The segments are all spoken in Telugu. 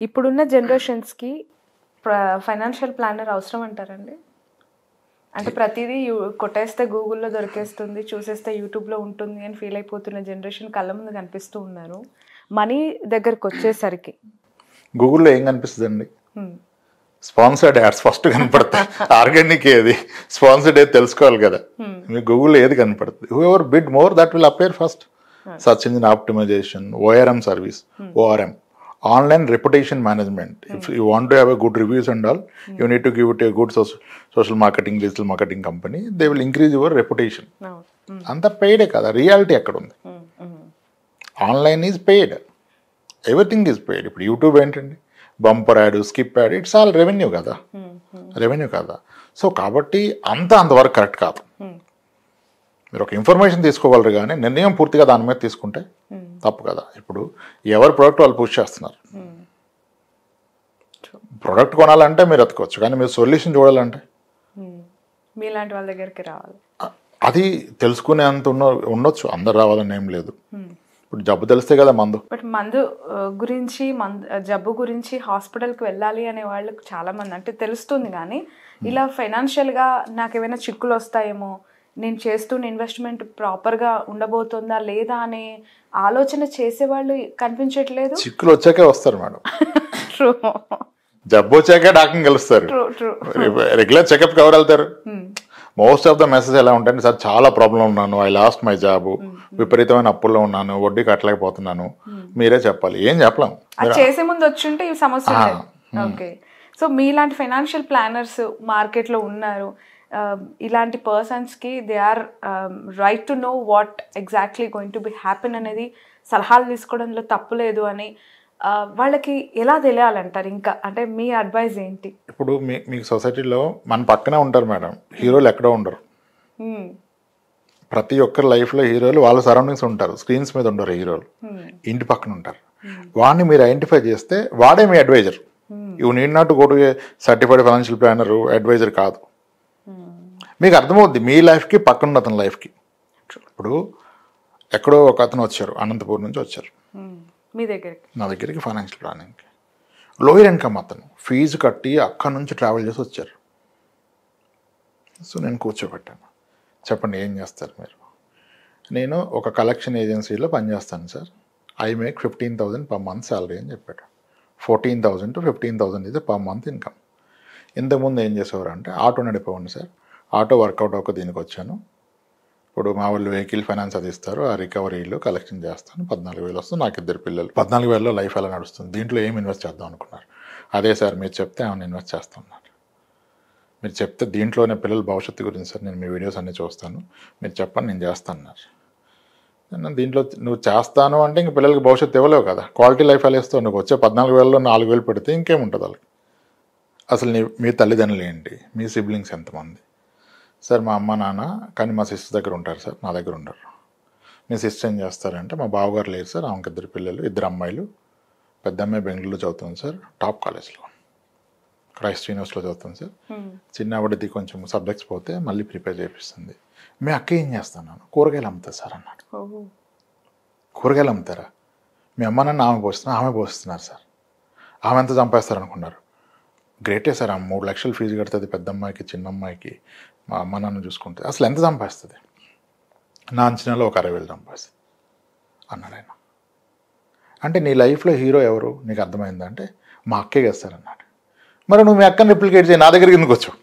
ఇప్పుడున్న జనరేషన్స్‌కి ఫైనాన్షియల్ ప్లానర్ అవసరం అంటారండి? అంటే ప్రతిదీ కొట్టేస్తే గూగుల్‌లో దొరికేస్తుంది, చూసేస్తే యూట్యూబ్‌లో ఉంటుంది అని ఫీల్ అయిపోతున్న జనరేషన్ కళ్ళ ముందు కనిపిస్తూ ఉన్నారు. మనీ దగ్గరకొచ్చేసరికి గూగుల్‌లో ఏం కనిపిస్తుందండి? స్పాన్సర్డ్ యాడ్స్ ఫస్ట్ కనపడతాయి. ఆర్గానిక్ ఏది, స్పాన్సర్డ్ ఏది తెలుసుకోవాలి కదా. మీ గూగుల్లో ఏది కనపడుతుంది? Whoever bid more that will appear first. Search engine optimization, ORM service, ORM, online reputation management. If you want to have a good reviews and all, you need to give it a good social marketing, digital marketing company. They will increase your reputation. అంత పెయిడ్ కదా, రియాలిటీ ఎక్కడ ఉంది? Online is paid, everything is paid. ఇప్పుడు యూట్యూబ్ ఏంటండి, bumper add, skip add, it's all revenue కదా, రెవెన్యూ కదా. సో కాబట్టి అంతవరకు కరెక్ట్ కాదు. మీరు ఒక ఇన్ఫర్మేషన్ తీసుకోగలరు కానీ నిర్ణయం పూర్తిగా దాని మీద తీసుకుంటే తప్పు కదా. ఇప్పుడు ఎవరి ప్రోడక్ట్ వాళ్ళు పుష్ చేస్తున్నారు. ప్రోడక్ట్ కొనాలంటే మీరు ఎత్తుకోవచ్చు, కానీ మీరు సొల్యూషన్ చూడాలంటే మీలాంటి వాళ్ళ దగ్గరికి రావాలి. అది తెలుసుకునేంత ఉండొచ్చు, అందరు రావాలని ఏం లేదు. ఇప్పుడు జబ్బు తెలిస్తే కదా మందు. బట్ మందు గురించి, జబ్బు గురించి హాస్పిటల్కి వెళ్ళాలి అనే వాళ్ళకి చాలా మంది అంటే తెలుస్తుంది, కానీ ఇలా ఫైనాన్షియల్గా నాకు ఏమైనా చిక్కులు వస్తాయేమో, నేను చేస్తున్న ఇన్వెస్ట్మెంట్ ప్రాపర్గా ఉండబోతుందా లేదా అనే ఆలోచన చేసేవాళ్ళు కనిపించట్లేదు. చిక్కులు వచ్చాకే వస్తారు మేడం. జబ్బు వచ్చాకే డాక్టర్ని కలుస్తారు. రెగ్యులర్ చెకప్కి ఎవరు వెళ్తారు? మోస్ట్ ఆఫ్ ద మెసేజ్ ఎలా ఉంటాయంటే, సార్ చాలా ప్రాబ్లం ఉన్నాను, ఐ లాస్ట్ మై జాబ్, విపరీతమైన అప్పుల్లో ఉన్నాను, వడ్డీ కట్టలేకపోతున్నాను, మీరే చెప్పాలి. ఏం చెప్పలేం. చేసే ముందు వచ్చుంటే ఈ సమస్య. ఓకే, సో మీలాంటి ఫైనాన్షియల్ ప్లానర్స్ మార్కెట్లో ఉన్నారు. ఇలాంటి పర్సన్స్కి they are right to know what exactly going to be happen అనేది సలహాలు తీసుకోవడంలో తప్పు లేదు అని వాళ్ళకి ఎలా తెలియాలంటారు? ఇంకా అంటే మీ అడ్వైజ్ ఏంటి? ఇప్పుడు మీ సొసైటీలో మన పక్కనే ఉంటారు మేడం, హీరోలు ఎక్కడో ఉండరు. ప్రతి ఒక్కరి లైఫ్లో హీరోలు వాళ్ళ సరౌండింగ్స్ ఉంటారు, స్క్రీన్స్ మీద ఉండరు హీరోలు, ఇంటి పక్కన ఉంటారు. వాడిని మీరు ఐడెంటిఫై చేస్తే వాడే మీ adviser. You need not go to a certified financial planner, adviser కాదు. మీకు అర్థమవుద్ది మీ లైఫ్కి పక్కన అతని లైఫ్కి. ఇప్పుడు ఎక్కడో ఒక అతను వచ్చారు, అనంతపూర్ నుంచి వచ్చారు మీ దగ్గరికి, నా దగ్గరికి ఫైనాన్షియల్ ప్లానింగ్కి. లోయర్ ఇన్కమ్ అతను, ఫీజు కట్టి అక్కడి నుంచి ట్రావెల్ చేసి వచ్చారు. సో నేను కూర్చోబెట్టాను, చెప్పండి ఏం చేస్తారు మీరు? నేను ఒక కలెక్షన్ ఏజెన్సీలో పనిచేస్తాను sir, I make 15,000 per month salary అని చెప్పాడు. 14,000 to 15,000 ఇది పర్ మంత్ ఇన్కమ్. ఇంతకుముందు ఏం చేసేవారు అంటే ఆటో నడిపోండి సార్, ఆటో వర్కౌట్ అవ్వక దీనికి వచ్చాను. ఇప్పుడు మా వాళ్ళు వెహికల్ ఫైనాన్స్ అది ఇస్తారు, ఆ రికవరీలో కలెక్షన్ చేస్తాను, 14,000 వస్తుంది, నాకు 2 పిల్లలు, 14,000లో లైఫ్ ఎలా నడుస్తుంది, దీంట్లో ఏం ఇన్వెస్ట్ చేద్దాం అనుకున్నారు? అదే సార్ మీరు చెప్తే ఏమైనా ఇన్వెస్ట్ చేస్తున్నారు, మీరు చెప్తే దీంట్లోనే పిల్లల భవిష్యత్తు గురించి సార్ నేను మీ వీడియోస్ అన్నీ చూస్తాను, మీరు చెప్పండి నేను చేస్తాను. దీంట్లో నువ్వు చేస్తాను అంటే ఇంక పిల్లలకి భవిష్యత్తు ఇవ్వలేవు కదా, క్వాలిటీ లైఫ్ ఎలా ఇస్తావు? నువ్వు వచ్చే 14,000లో 4,000 పెడితే ఇంకేముంటుంది వాళ్ళకి? అసలు మీ తల్లిదండ్రులు ఏంటి, మీ సిబ్లింగ్స్ ఎంతమంది? సార్ మా అమ్మ నాన్న, కానీ మా సిస్టర్ దగ్గర ఉంటారు సార్, నా దగ్గర ఉండరు. మీ సిస్టర్ ఏం చేస్తారంటే, మా బావగారు లేరు సార్, ఆమెకి 2 పిల్లలు, 2 అమ్మాయిలు. పెద్ద అమ్మాయి బెంగళూరులో చదువుతుంది సార్, టాప్ కాలేజ్లో, క్రైస్ట్ యూనివర్సిటీలో చదువుతుంది సార్. చిన్న ఆవిడది కొంచెం సబ్జెక్ట్స్ పోతే మళ్ళీ ప్రిపేర్ చేపిస్తుంది. మీ అక్క ఏం చేస్తాను? కూరగాయలు అమ్ముతారు సార్ అన్నాడు. కూరగాయలు అమ్ముతారా? మీ అమ్మ నాన్న ఆమె పోస్తున్నారు, ఆమె పోస్తున్నారు సార్. ఆమె ఎంత సంపాదిస్తారు అనుకున్నారు? గ్రేటే సార్, ఆమె 3 లక్షలు ఫీజు కడుతుంది, పెద్ద అమ్మాయికి చిన్న అమ్మాయికి, మా అమ్మ నాన్న చూసుకుంటే. అసలు ఎంత సంపాదిస్తుంది? నా అంచనాలో ఒక 60,000 సంపాదిస్తుంది అన్నాడు ఆయన. అంటే నీ లైఫ్లో హీరో ఎవరు నీకు అర్థమైందంటే మా అక్కే చేస్తారన్నాడు. మరి నువ్వు మీ అక్కని రిప్లికేట్ చేయి, నా దగ్గరికి ఎందుకు వచ్చావు?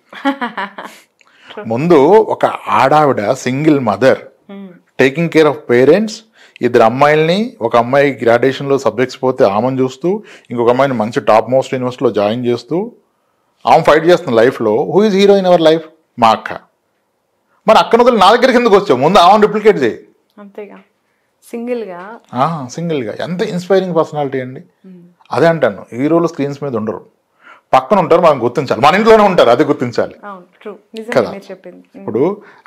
ముందు ఒక ఆడావిడ, single mother, taking care of parents, 2 అమ్మాయిల్ని, ఒక అమ్మాయి గ్రాడ్యుయేషన్లో సబ్జెక్ట్స్ పోతే ఆమెను చూస్తూ, ఇంకొక అమ్మాయిని మంచి టాప్ మోస్ట్ యూనివర్సిటీలో జాయిన్ చేస్తూ ఆమె ఫైట్ చేస్తున్న లైఫ్లో who is hero in our life? మా అక్క. మరి అక్కన వదిలి నా దగ్గరికి ఎందుకు వచ్చావు? ముందు ఆమెను రిప్లికేట్ చేయి. అంతేగా, సింగిల్గా. ఎంత ఇన్స్పైరింగ్ పర్సనాలిటీ అండి. అదే అంటాను, హీరోలు స్క్రీన్స్ మీద ఉండరు, పక్కన ఉంటారు, మనం గుర్తించాలి. మన ఇంట్లోనే ఉంటారు, అది గుర్తించాలి కదా. ఇప్పుడు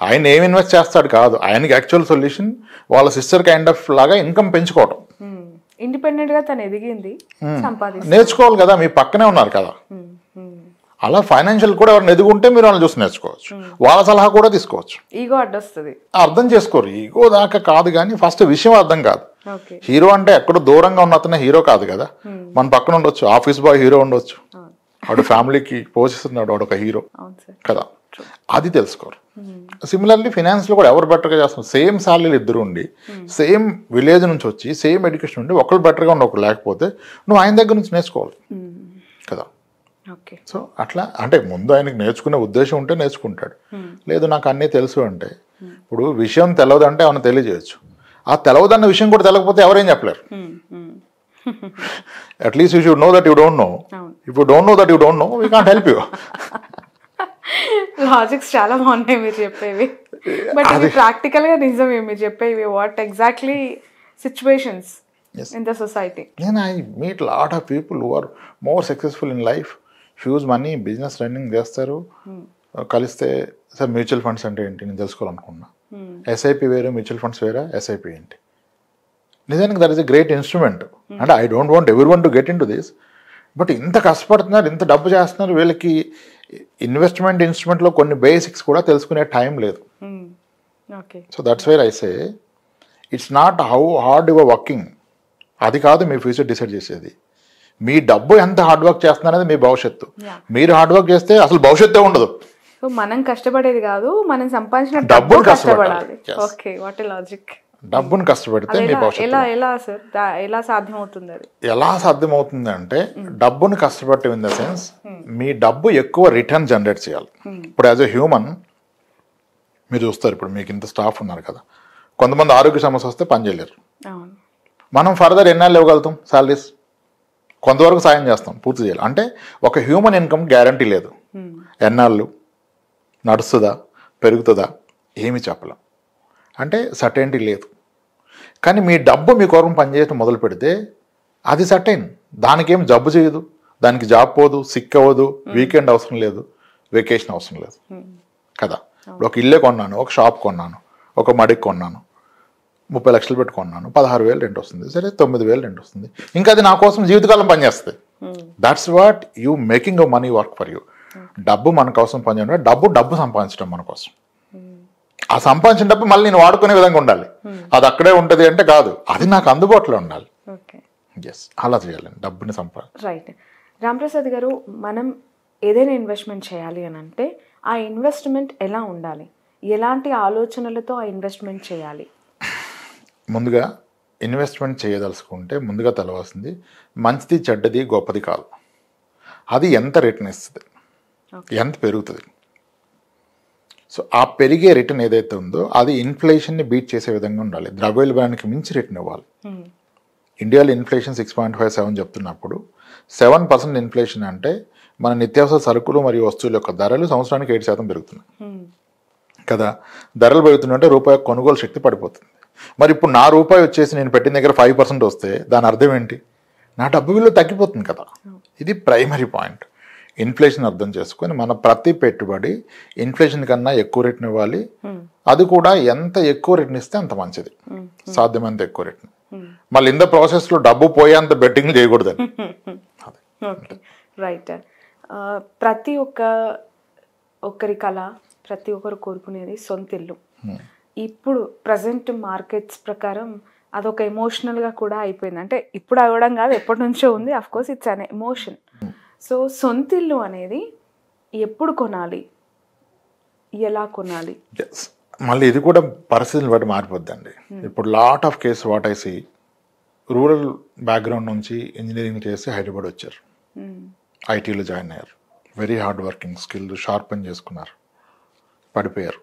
ఆయన ఏం ఇన్వెస్ట్ చేస్తాడు కాదు, ఆయనకి యాక్చువల్ సొల్యూషన్ వాళ్ళ సిస్టర్ కైండ్ ఆఫ్ లాగా ఇన్కమ్ పెంచుకోవడం. ఇండిపెండెంట్ గా తను ఎదిగింది, నేర్చుకోవాలి కదా, మీ పక్కనే ఉన్నారు కదా. అలా ఫైనాన్షియల్ కూడా ఎవరైనా ఎదుగుంటే మీరు వాళ్ళని చూసి నేర్చుకోవచ్చు, వాళ్ళ సలహా కూడా తీసుకోవచ్చు. ఈగో అడ్డొస్తుంది, అర్థం చేసుకోరు. ఈగో దాకా కాదు, కానీ ఫస్ట్ విషయం అర్థం కాదు. ఓకే. హీరో అంటే ఎక్కడో దూరంగా ఉన్న అతనే హీరో కాదు కదా, మన పక్కన ఉండొచ్చు, ఆఫీస్ బాయ్ హీరో ఉండొచ్చు, వాడు ఫ్యామిలీకి పోషిస్తున్నాడు, వాడు ఒక హీరో అవును సార్. కదా, అది తెలుసుకోరు. సిమిలర్లీ ఫినాన్స్లో కూడా ఎవరు బెటర్గా చేస్తున్నారు, సేమ్ శాలరీలు ఇద్దరు ఉండి సేమ్ విలేజ్ నుంచి వచ్చి సేమ్ ఎడ్యుకేషన్ ఉండి ఒకళ్ళు బెటర్గా ఉండి ఒకరు లేకపోతే నువ్వు ఆయన దగ్గర నుంచి నేర్చుకోవాలి కదా. ఓకే. సో అట్లా అంటే ముందు ఆయనకి నేర్చుకునే ఉద్దేశం ఉంటే నేర్చుకుంటాడు, లేదు నాకు అన్నీ తెలుసు అంటే, ఇప్పుడు విషయం తెలియదంటే ఏమైనా తెలియజేయచ్చు, ఆ తెలవదన్న విషయం కూడా తెలియకపోతే ఎవరేం చెప్పలేరు. At least you should know that you don't know, if you don't know that you don't know we can't help you. Logics చాలా బాగున్నాయి మీరు చెప్పేవి, బట్ ఇది ప్రాక్టికల్ గా నిజమే మీరు చెప్పేవి. What exactly situations in the society. నేను I meet lot of people who are more successful in life, huge money, business running చేస్తారు, కలిస్తే సార్ మ్యూచువల్ ఫండ్స్ అంటే ఏంటి నేను తెలుసుకోవాలనుకున్నా, ఎస్ఐపి వేరే మ్యూచువల్ ఫండ్స్ వేరే, ఎస్ఐపి ఏంటి, నిజానికి that is a great instrument. అంటే I don't want everyone to get into this, but ఇంత కష్టపడుతున్నారు, ఇంత డబ్బు చేస్తున్నారు, వీళ్ళకి ఇన్వెస్ట్మెంట్ ఇన్స్ట్రుమెంట్లో కొన్ని బేసిక్స్ కూడా తెలుసుకునే టైం లేదు. So that's where I say it's not how hard your working, అది కాదు మీ ఫ్యూచర్ డిసైడ్ చేసేది, మీ డబ్బు ఎంత హార్డ్ వర్క్ చేస్తున్నారనేది మీ భవిష్యత్తు. మీరు హార్డ్ వర్క్ చేస్తే అసలు భవిష్యత్తే ఉండదు. సో మనం కష్టపడేది కాదు, మనం సంపాదించిన డబ్బును కష్టపడాలి. Okay, what a logic. డబ్బును కష్టపెడితే మీ భవిష్యత్తు. ఎలా సార్, ఎలా సాధ్యమవుతుంది అది? ఎలా సాధ్యమవుతుంది అంటే డబ్బును కష్టపడటం ఇన్ ద సెన్స్ మీ డబ్బు ఎక్కువ రిటర్న్ జనరేట్ చేయాలి. ఇప్పుడు యాజ్ ఎ హ్యూమన్ మీరు చూస్తారు, ఇప్పుడు మీకు ఇంత స్టాఫ్ ఉన్నారు కదా, కొంతమంది ఆరోగ్య సమస్య వస్తే పని చేయలేరు, మనం ఫర్దర్ ఎన్నాళ్ళు ఇవ్వగలుగుతాం శాలరీస్, కొంతవరకు సాయం చేస్తాం, పూర్తి చేయాలి. అంటే ఒక హ్యూమన్ ఇన్కమ్ గ్యారంటీ లేదు, ఎన్నాళ్ళు నడుస్తుందా పెరుగుతుందా ఏమి చెప్పలేం, అంటే సర్టెనిటీ లేదు. కానీ మీ డబ్బు మీ కొరకు పనిచేయడం మొదలు పెడితే అది సర్టైన్, దానికేం జబ్బు చేయదు, దానికి జాబ్ పోదు, సిక్ అవ్వదు, వీకెండ్ అవసరం లేదు, వెకేషన్ అవసరం లేదు కదా. ఇప్పుడు ఒక ఇల్లే కొన్నాను, ఒక షాప్ కొన్నాను, ఒక మడికి కొన్నాను, 30 లక్షలు పెట్టి కొన్నాను, 16,000 రెంట్ వస్తుంది, సరే 9,000 రెంట్ వస్తుంది, ఇంకా అది నా కోసం జీవితకాలం పనిచేస్తుంది. That's what you making a money work for you. డబ్బు మన కోసం పనిచేయడం, డబ్బు సంపాదించడం మన కోసం. ఆ సంపాదించిన డబ్బు మళ్ళీ నేను వాడుకునే విధంగా ఉండాలి, అది అక్కడే ఉంటుంది అంటే కాదు, అది నాకు అందుబాటులో ఉండాలి. ఎస్, అలా చేయాలండి డబ్బుని సంపాదించాలి. రైట్. రాంప్రసాద్ గారు, మనం ఏదైనా ఇన్వెస్ట్మెంట్ చేయాలి అని అంటే ఆ ఇన్వెస్ట్మెంట్ ఎలా ఉండాలి, ఎలాంటి ఆలోచనలతో ఆ ఇన్వెస్ట్మెంట్ చేయాలి? ముందుగా ఇన్వెస్ట్మెంట్ చేయదలుచుకుంటే ముందుగా తెలవాల్సింది మంచిది చెడ్డది గొప్పది కాదు, అది ఎంత రిటర్న్ ఇస్తుంది, ఎంత పెరుగుతుంది. సో ఆ పెరిగే రిటర్న్ ఏదైతే ఉందో అది ఇన్ఫ్లేషన్ని బీట్ చేసే విధంగా ఉండాలి, ద్రవ్యోల్బణానికి మించి రిటర్న్ ఇవ్వాలి. ఇండియాలో ఇన్ఫ్లేషన్ 6.57 చెప్తున్నప్పుడు 7% ఇన్ఫ్లేషన్ అంటే మన నిత్యావసర సరుకులు మరియు వస్తువుల యొక్క ధరలు సంవత్సరానికి 7% పెరుగుతున్నాయి కదా. ధరలు పెరుగుతుందంటే రూపాయి కొనుగోలు శక్తి పడిపోతుంది. మరి ఇప్పుడు నా రూపాయి వచ్చేసి నేను పెట్టిన దగ్గర 5% వస్తే దాని అర్థం ఏంటి, నా డబ్బు విలువ తగ్గిపోతుంది కదా. ఇది ప్రైమరీ పాయింట్. ఇన్ఫ్లేషన్ అర్థం చేసుకొని మన ప్రతి పెట్టుబడి ఇన్ఫ్లేషన్ కన్నా ఎక్కువ రిటర్న్ ఇవ్వాలి, అది కూడా ఎంత ఎక్కువ రిటర్న్ ఇస్తే అంత మంచిది, సాధ్యమైనంత ఎక్కువ రిటర్న్. మళ్ళీ ఇంత ప్రాసెస్లో డబ్బు పోయేంత బెట్టింగ్ చేయకూడదని. రైట్. ప్రతి ఒక్కరి కళ, ప్రతి ఒక్కరు కోరుకునేది సొంత ఇల్లు. ఇప్పుడు ప్రజెంట్ మార్కెట్స్ ప్రకారం అదొక ఎమోషనల్గా కూడా అయిపోయింది. అంటే ఇప్పుడు అవ్వడం కాదు, ఎప్పటి నుంచో ఉంది. Of course it's an emotion. So సొంత ఇల్లు అనేది ఎప్పుడు కొనాలి, ఎలా కొనాలి? మళ్ళీ ఇది కూడా పరిస్థితులను బట్టి మారిపోద్దండి. ఇప్పుడు lot of case what I see, rural background నుంచి ఇంజనీరింగ్ చేసి హైదరాబాద్ వచ్చారు, ఐటీలో జాయిన్ అయ్యారు, very hard working, skill sharpen చేసుకున్నారు, పడిపోయారు.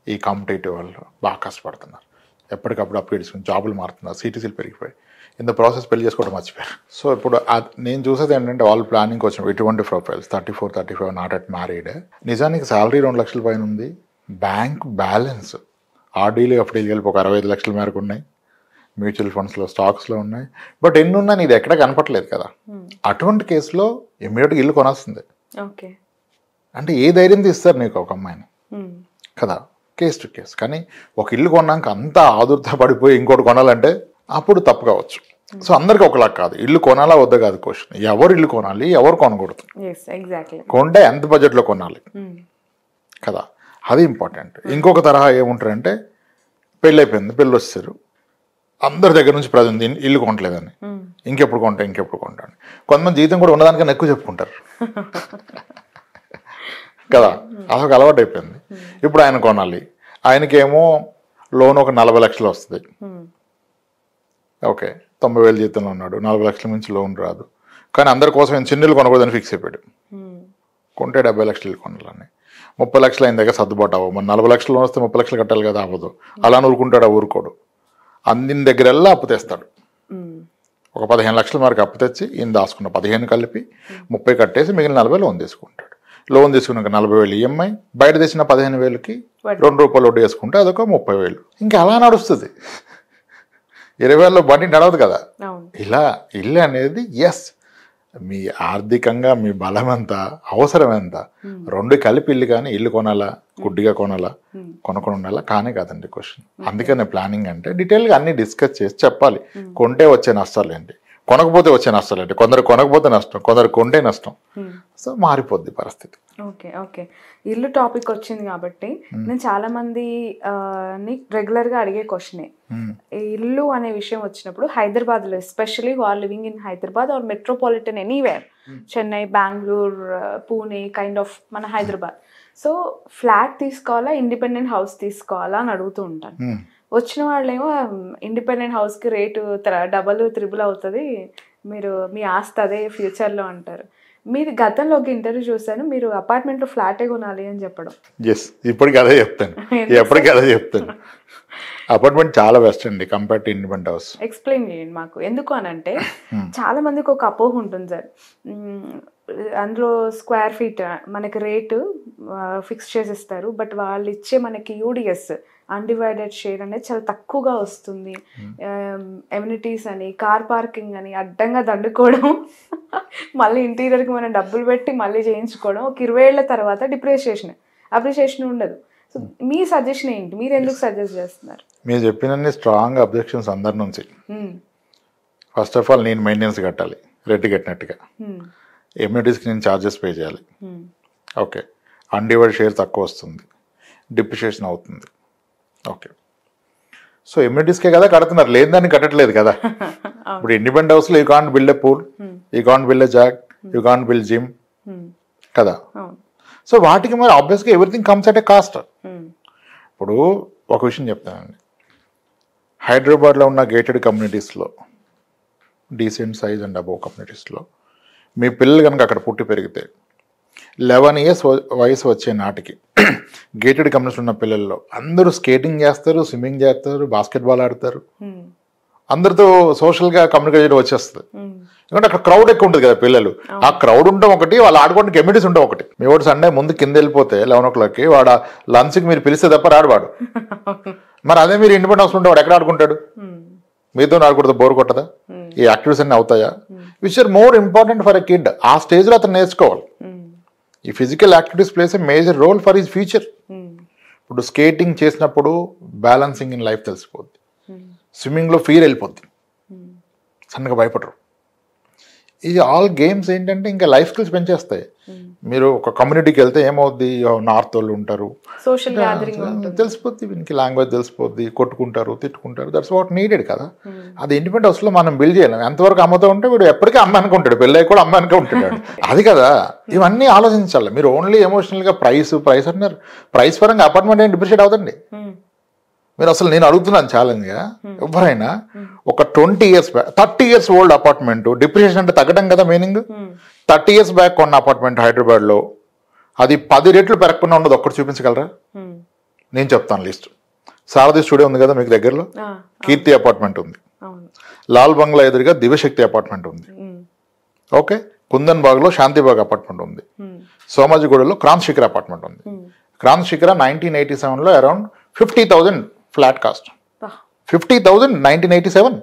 ఈ కాంపిటేటివ్ వాళ్ళు బాగా కష్టపడుతున్నారు, ఎప్పటికప్పుడు అప్గ్రేడ్ చేసుకుని జాబులు మారుతున్నారు, సిటీసీలు పెరిగిపోయి ఇన్ ద ప్రాసెస్ పెళ్లి చేసుకోవడం మర్చిపోయారు. సో ఇప్పుడు నేను చూసేది ఏంటంటే వాళ్ళు ప్లానింగ్ వచ్చిన ఎటువంటి ప్రొఫైల్స్ 34, 35 నాట్ అట్ మ్యారీడ్. నిజానికి శాలరీ 2 లక్షల పైన ఉంది, బ్యాంక్ బ్యాలెన్స్ ఆర్డీలు ఎఫ్డీలు కలిపి ఒక 65 లక్షల మేరకు ఉన్నాయి, మ్యూచువల్ ఫండ్స్లో స్టాక్స్లో ఉన్నాయి, బట్ ఎన్ని ఉన్నా నీది ఎక్కడ కనపట్లేదు కదా. అటువంటి కేసులో ఇమ్మీడియట్గా ఇల్లు కొనాల్సిందే. అంటే ఏ ధైర్యం తీస్తారు నీకు ఒక అమ్మాయిని కదా, కేస్ టు కేస్. కానీ ఒక ఇల్లు కొన్నాక అంతా ఆదుర్త పడిపోయి ఇంకోటి కొనాలంటే అప్పుడు తప్పు కావచ్చు. సో అందరికి ఒకలా కాదు, ఇల్లు కొనాలా వద్దా కాదు క్వశ్చన్, ఎవరు ఇల్లు కొనాలి, ఎవరు కొనకూడదు, కొంటే ఎంత బడ్జెట్లో కొనాలి కదా, అది ఇంపార్టెంట్. ఇంకొక తరహా ఏముంటారంటే పెళ్ళి అయిపోయింది, పెళ్ళి వచ్చారు, అందరి దగ్గర నుంచి ప్రజెంట్ ఇల్లు కొనట్లేదని, ఇంకెప్పుడు కొంటాను. కొంతమంది జీతం కూడా ఉన్నదానికన్నా ఎక్కువ చెప్పుకుంటారు కదా, అదొక అలవాటు అయిపోయింది. ఇప్పుడు ఆయన కొనాలి, ఆయనకేమో లోన్ ఒక 40 లక్షలు వస్తుంది. ఓకే, 90,000 జీతంలో ఉన్నాడు, 40 లక్షల నుంచి లోన్ రాదు. కానీ అందరి కోసం ఆయన చిన్నలు కొనకూడదని ఫిక్స్ అయిపోయాడు. కొంటే 70 లక్షలు ఇల్లు కొనాలని, 30 లక్షలు ఆయన దగ్గర సర్దుబాటు అవ్వవు. మరి 40 లక్షలు లోన్ వస్తే 30 లక్షలు కట్టాలి కదా, అవ్వదు. అలా ఊరుకుంటాడు, ఊరుకోడు. అందిన దగ్గరల్లా అప్పు తెస్తాడు. ఒక 15 లక్షల వరకు అప్పు తెచ్చి ఈయన దాచుకున్న 15 కలిపి 30 కట్టేసి మిగిలిన 40 లోన్ తీసుకుంటాడు. లోన్ తీసుకున్నాక 40,000 ఈఎంఐ, బయట తెచ్చిన 15,000కి ₹2 వడ్డీ వేసుకుంటే అదొక 30,000. ఇంకా అలా నడుస్తుంది. 20,000లో బండి నడవదు కదా. ఇలా ఇల్లు అనేది ఎస్, మీ ఆర్థికంగా మీ బలం ఎంత, అవసరం ఎంత, రెండు కలిపి ఇల్లు. కానీ ఇల్లు కొనాలా, గుడ్డిగా కొనాలా, కొనుక్కొని ఉండాలా కానే కాదండి క్వశ్చన్. అందుకనే ప్లానింగ్ అంటే డీటెయిల్గా అన్ని డిస్కస్ చేసి చెప్పాలి. కొంటే వచ్చే నష్టాలు ఏంటి, కొనకపోతే వచ్చే నష్టాలు ఏంటి. కొందరు కొనకపోతే నష్టం, కొందరు కొంటే నష్టం. సో మారిపోద్ది పరిస్థితి. ఓకే, ఇల్లు టాపిక్ వచ్చింది కాబట్టి నేను చాలా మంది రెగ్యులర్గా అడిగే క్వశ్చనే, ఇల్లు అనే విషయం వచ్చినప్పుడు హైదరాబాద్లో especially who are living in Hyderabad or metropolitan anywhere, Chennai, Bengaluru, Pune kind of మన హైదరాబాద్. సో ఫ్లాట్ తీసుకోవాలా, ఇండిపెండెంట్ హౌస్ తీసుకోవాలా అని అడుగుతూ ఉంటాను. వచ్చిన వాళ్ళేమో ఇండిపెండెంట్ హౌస్కి రేటు డబల్ త్రిబుల్ అవుతుంది, మీరు మీ ఆస్తి అదే ఫ్యూచర్లో అంటారు. మీరు గతంలో ఒక ఇంటర్వ్యూ చూసాను, మీరు అపార్ట్మెంట్లో ఫ్లాటే కొనాలి అని చెప్పడం. ఇప్పటికీ అదే చెప్తాను. అపార్ట్మెంట్ చాలా బెస్ట్ అండి compare to independent house. Explain చేయండి మాకు. ఎందుకు అని అంటే చాలా మందికి ఒక అపోహ ఉంటుంది సార్, అందులో స్క్వేర్ ఫీట్ మనకి రేటు ఫిక్స్ చేసిస్తారు, బట్ వాళ్ళు ఇచ్చే మనకి యూడిఎస్ అన్డివైడెడ్ షేర్ అనేది చాలా తక్కువగా వస్తుంది. ఎమ్యూనిటీస్ అని, కార్ పార్కింగ్ అని అడ్డంగా దండుకోవడం, మళ్ళీ ఇంటీరియర్కి మనం డబ్బులు పెట్టి మళ్ళీ చేయించుకోవడం, ఒక 20 ఏళ్ల తర్వాత అప్రిషియేషన్ ఉండదు. సో మీ సజెషన్ ఏంటి, మీరు ఎందుకు సజెస్ట్ చేస్తున్నారు? మీరు చెప్పిన స్ట్రాంగ్ అబ్జెక్షన్స్ అందరి నుంచి. ఫస్ట్ ఆఫ్ ఆల్ నేను మెయింటెనెన్స్ కట్టాలి, రెంట్ కట్టినట్టుగా. ఎమ్యూనిటీస్కి నేను ఛార్జెస్ పే చేయాలి. ఓకే, అన్డివైడెడ్ షేర్ తక్కువ వస్తుంది, డిప్రిషియేషన్ అవుతుంది. ఓకే, సో ఎమ్యూనిటీస్కే కదా కడుతున్నారు, లేదని కట్టట్లేదు కదా. ఇప్పుడు ఇండిపెండెంట్ హౌస్లో you can't build a pool, you can't build a jog, you can't build gym కదా. సో వాటికి మరి ఆబ్వియస్గా everything comes at a cost. ఇప్పుడు ఒక విషయం చెప్తానండి, హైదరాబాద్లో ఉన్న గేటెడ్ కమ్యూనిటీస్లో, డీసెంట్ సైజ్ అండ్ అబోవ్ కమ్యూనిటీస్లో మీ పిల్లలు కనుక అక్కడ పుట్టి పెరిగితే 11 years వయసు వచ్చే నాటికి గేటెడ్ కమ్యూనిటీస్ ఉన్న పిల్లల్లో అందరూ స్కేటింగ్ చేస్తారు, స్విమ్మింగ్ చేస్తారు, బాస్కెట్బాల్ ఆడతారు, అందరితో సోషల్గా కమ్యూనికేట్ వచ్చేస్తుంది. ఎందుకంటే అక్కడ క్రౌడ్ ఎక్కువ ఉంటుంది కదా పిల్లలు. ఆ క్రౌడ్ ఉండడం ఒకటి, వాళ్ళు ఆడుకోవడానికి కమ్యూనిటీస్ ఉండడం ఒకటి. మీ వాడు సండే ముందు కింద వెళ్ళిపోతే 11 o'clockకి వాడు లంచ్కి మీరు పిలిస్తే తప్ప రాడువాడు. మరి అదే మీరు ఇండిపెండెంట్ హౌస్లో ఉంటే వాడు ఎక్కడ ఆడుకుంటాడు? మీతో ఆడుకుంటుంది, బోర్ కొట్టదా? ఈ యాక్టివిటీస్ అన్నీ అవుతాయా? Which are more important for a kid. ఆ స్టేజ్లో అతను నేర్చుకోవాలి. ఈ physical activities plays a major role for his future. ఇప్పుడు స్కేటింగ్ చేసినప్పుడు బ్యాలెన్సింగ్ ఇన్ లైఫ్ తెలిసిపోద్ది, స్విమ్మింగ్లో ఫీర్ వెళ్ళిపోద్ది, సన్నగా భయపడరు. ఇది ఆల్ గేమ్స్ ఏంటంటే ఇంకా లైఫ్ స్కిల్స్ పెంచేస్తాయి. మీరు ఒక కమ్యూనిటీకి వెళ్తే ఏమవుద్ది, నార్త్ వాళ్ళు ఉంటారు, తెలిసిపోద్ది, వీనికి లాంగ్వేజ్ తెలిసిపోద్ది, కొట్టుకుంటారు, తిట్టుకుంటారు. దట్స్ వాట్ నీడెడ్ కదా. అది ఇండిపెండెంట్ హౌస్లో మనం బిల్డ్ చేయలేం. ఎంతవరకు అమ్మతో ఉంటే వీడు ఎప్పటికీ అమ్మ అనుకుంటాడు, పెళ్ళి కూడా అమ్మ అనుకో ఉంటాడు. అది కదా, ఇవన్నీ ఆలోచించాలి. మీరు ఓన్లీ ఎమోషనల్గా ప్రైస్ అన్నారు, ప్రైస్ పరంగా అపార్ట్మెంట్ ఏం డిప్రిషియేట్ అవుతుంది. మీరు అసలు నేను అడుగుతున్నాను ఛాలెంజ్గా, ఎవరైనా ఒక 20 years back, 30 years old apartment depreciation అంటే తగ్గడం కదా మీనింగ్. 30 years బ్యాక్ కొన్న అపార్ట్మెంట్ హైదరాబాద్లో అది 10 రెట్లు పెరగకుండా ఉన్నది ఒక్కటి చూపించగలరా? నేను చెప్తాను లిస్ట్. సారథి స్టూడియో ఉంది కదా మీకు దగ్గరలో, కీర్తి అపార్ట్మెంట్ ఉంది, లాల్ బంగ్లా ఎదురుగా దివ్యశక్తి అపార్ట్మెంట్ ఉంది, ఓకే, కుందన్ బాగ్లో శాంతిబాగ్ అపార్ట్మెంట్ ఉంది, సోమాజిగూడలో క్రాంత్ శిఖర్ అపార్ట్మెంట్ ఉంది. క్రాంత్ శిఖర 1987లో around 50,000 flat cost, 50,000 1987.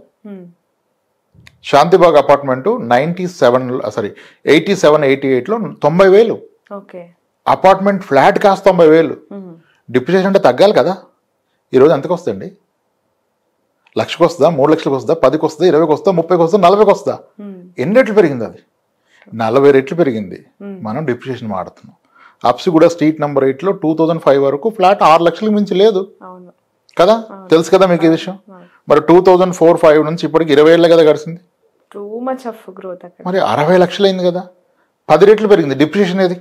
Shantibagh apartment 87-88లో 90,000. Apartment flat cost 90,000. డిప్రిషియేషన్ అంటే తగ్గాలి కదా. ఈరోజు ఎంతకు వస్తుందండి? 1,00,000కి వస్తుందా, 3 లక్షలకు వస్తుందా, 10కి వస్తుందా, 20కి వస్తుందా, 30కి వస్తుందా, 40కి వస్తుందా? ఎన్ని రెట్లు పెరిగింది? అది 40 రెట్లు పెరిగింది. మనం డిప్రిషియేషన్ మాడుతున్నాం. అప్సిగూడ స్ట్రీట్ నెంబర్ 8లో 2005 వరకు ఫ్లాట్ 6 లక్షలకు మించి లేదు. కదా, తెలుసు కదా మీకు ఈ విషయం. మరి 2004-05 నుంచి ఇప్పటికి 20 ఏళ్ళే కదా గడిచింది. టూ మచ్ ఆఫ్ గ్రోత్ అక్కడ. మరి 60 లక్షలు అయింది కదా, 10 రెట్లు పెరిగింది. డిప్రిషియేషన్ ఏది?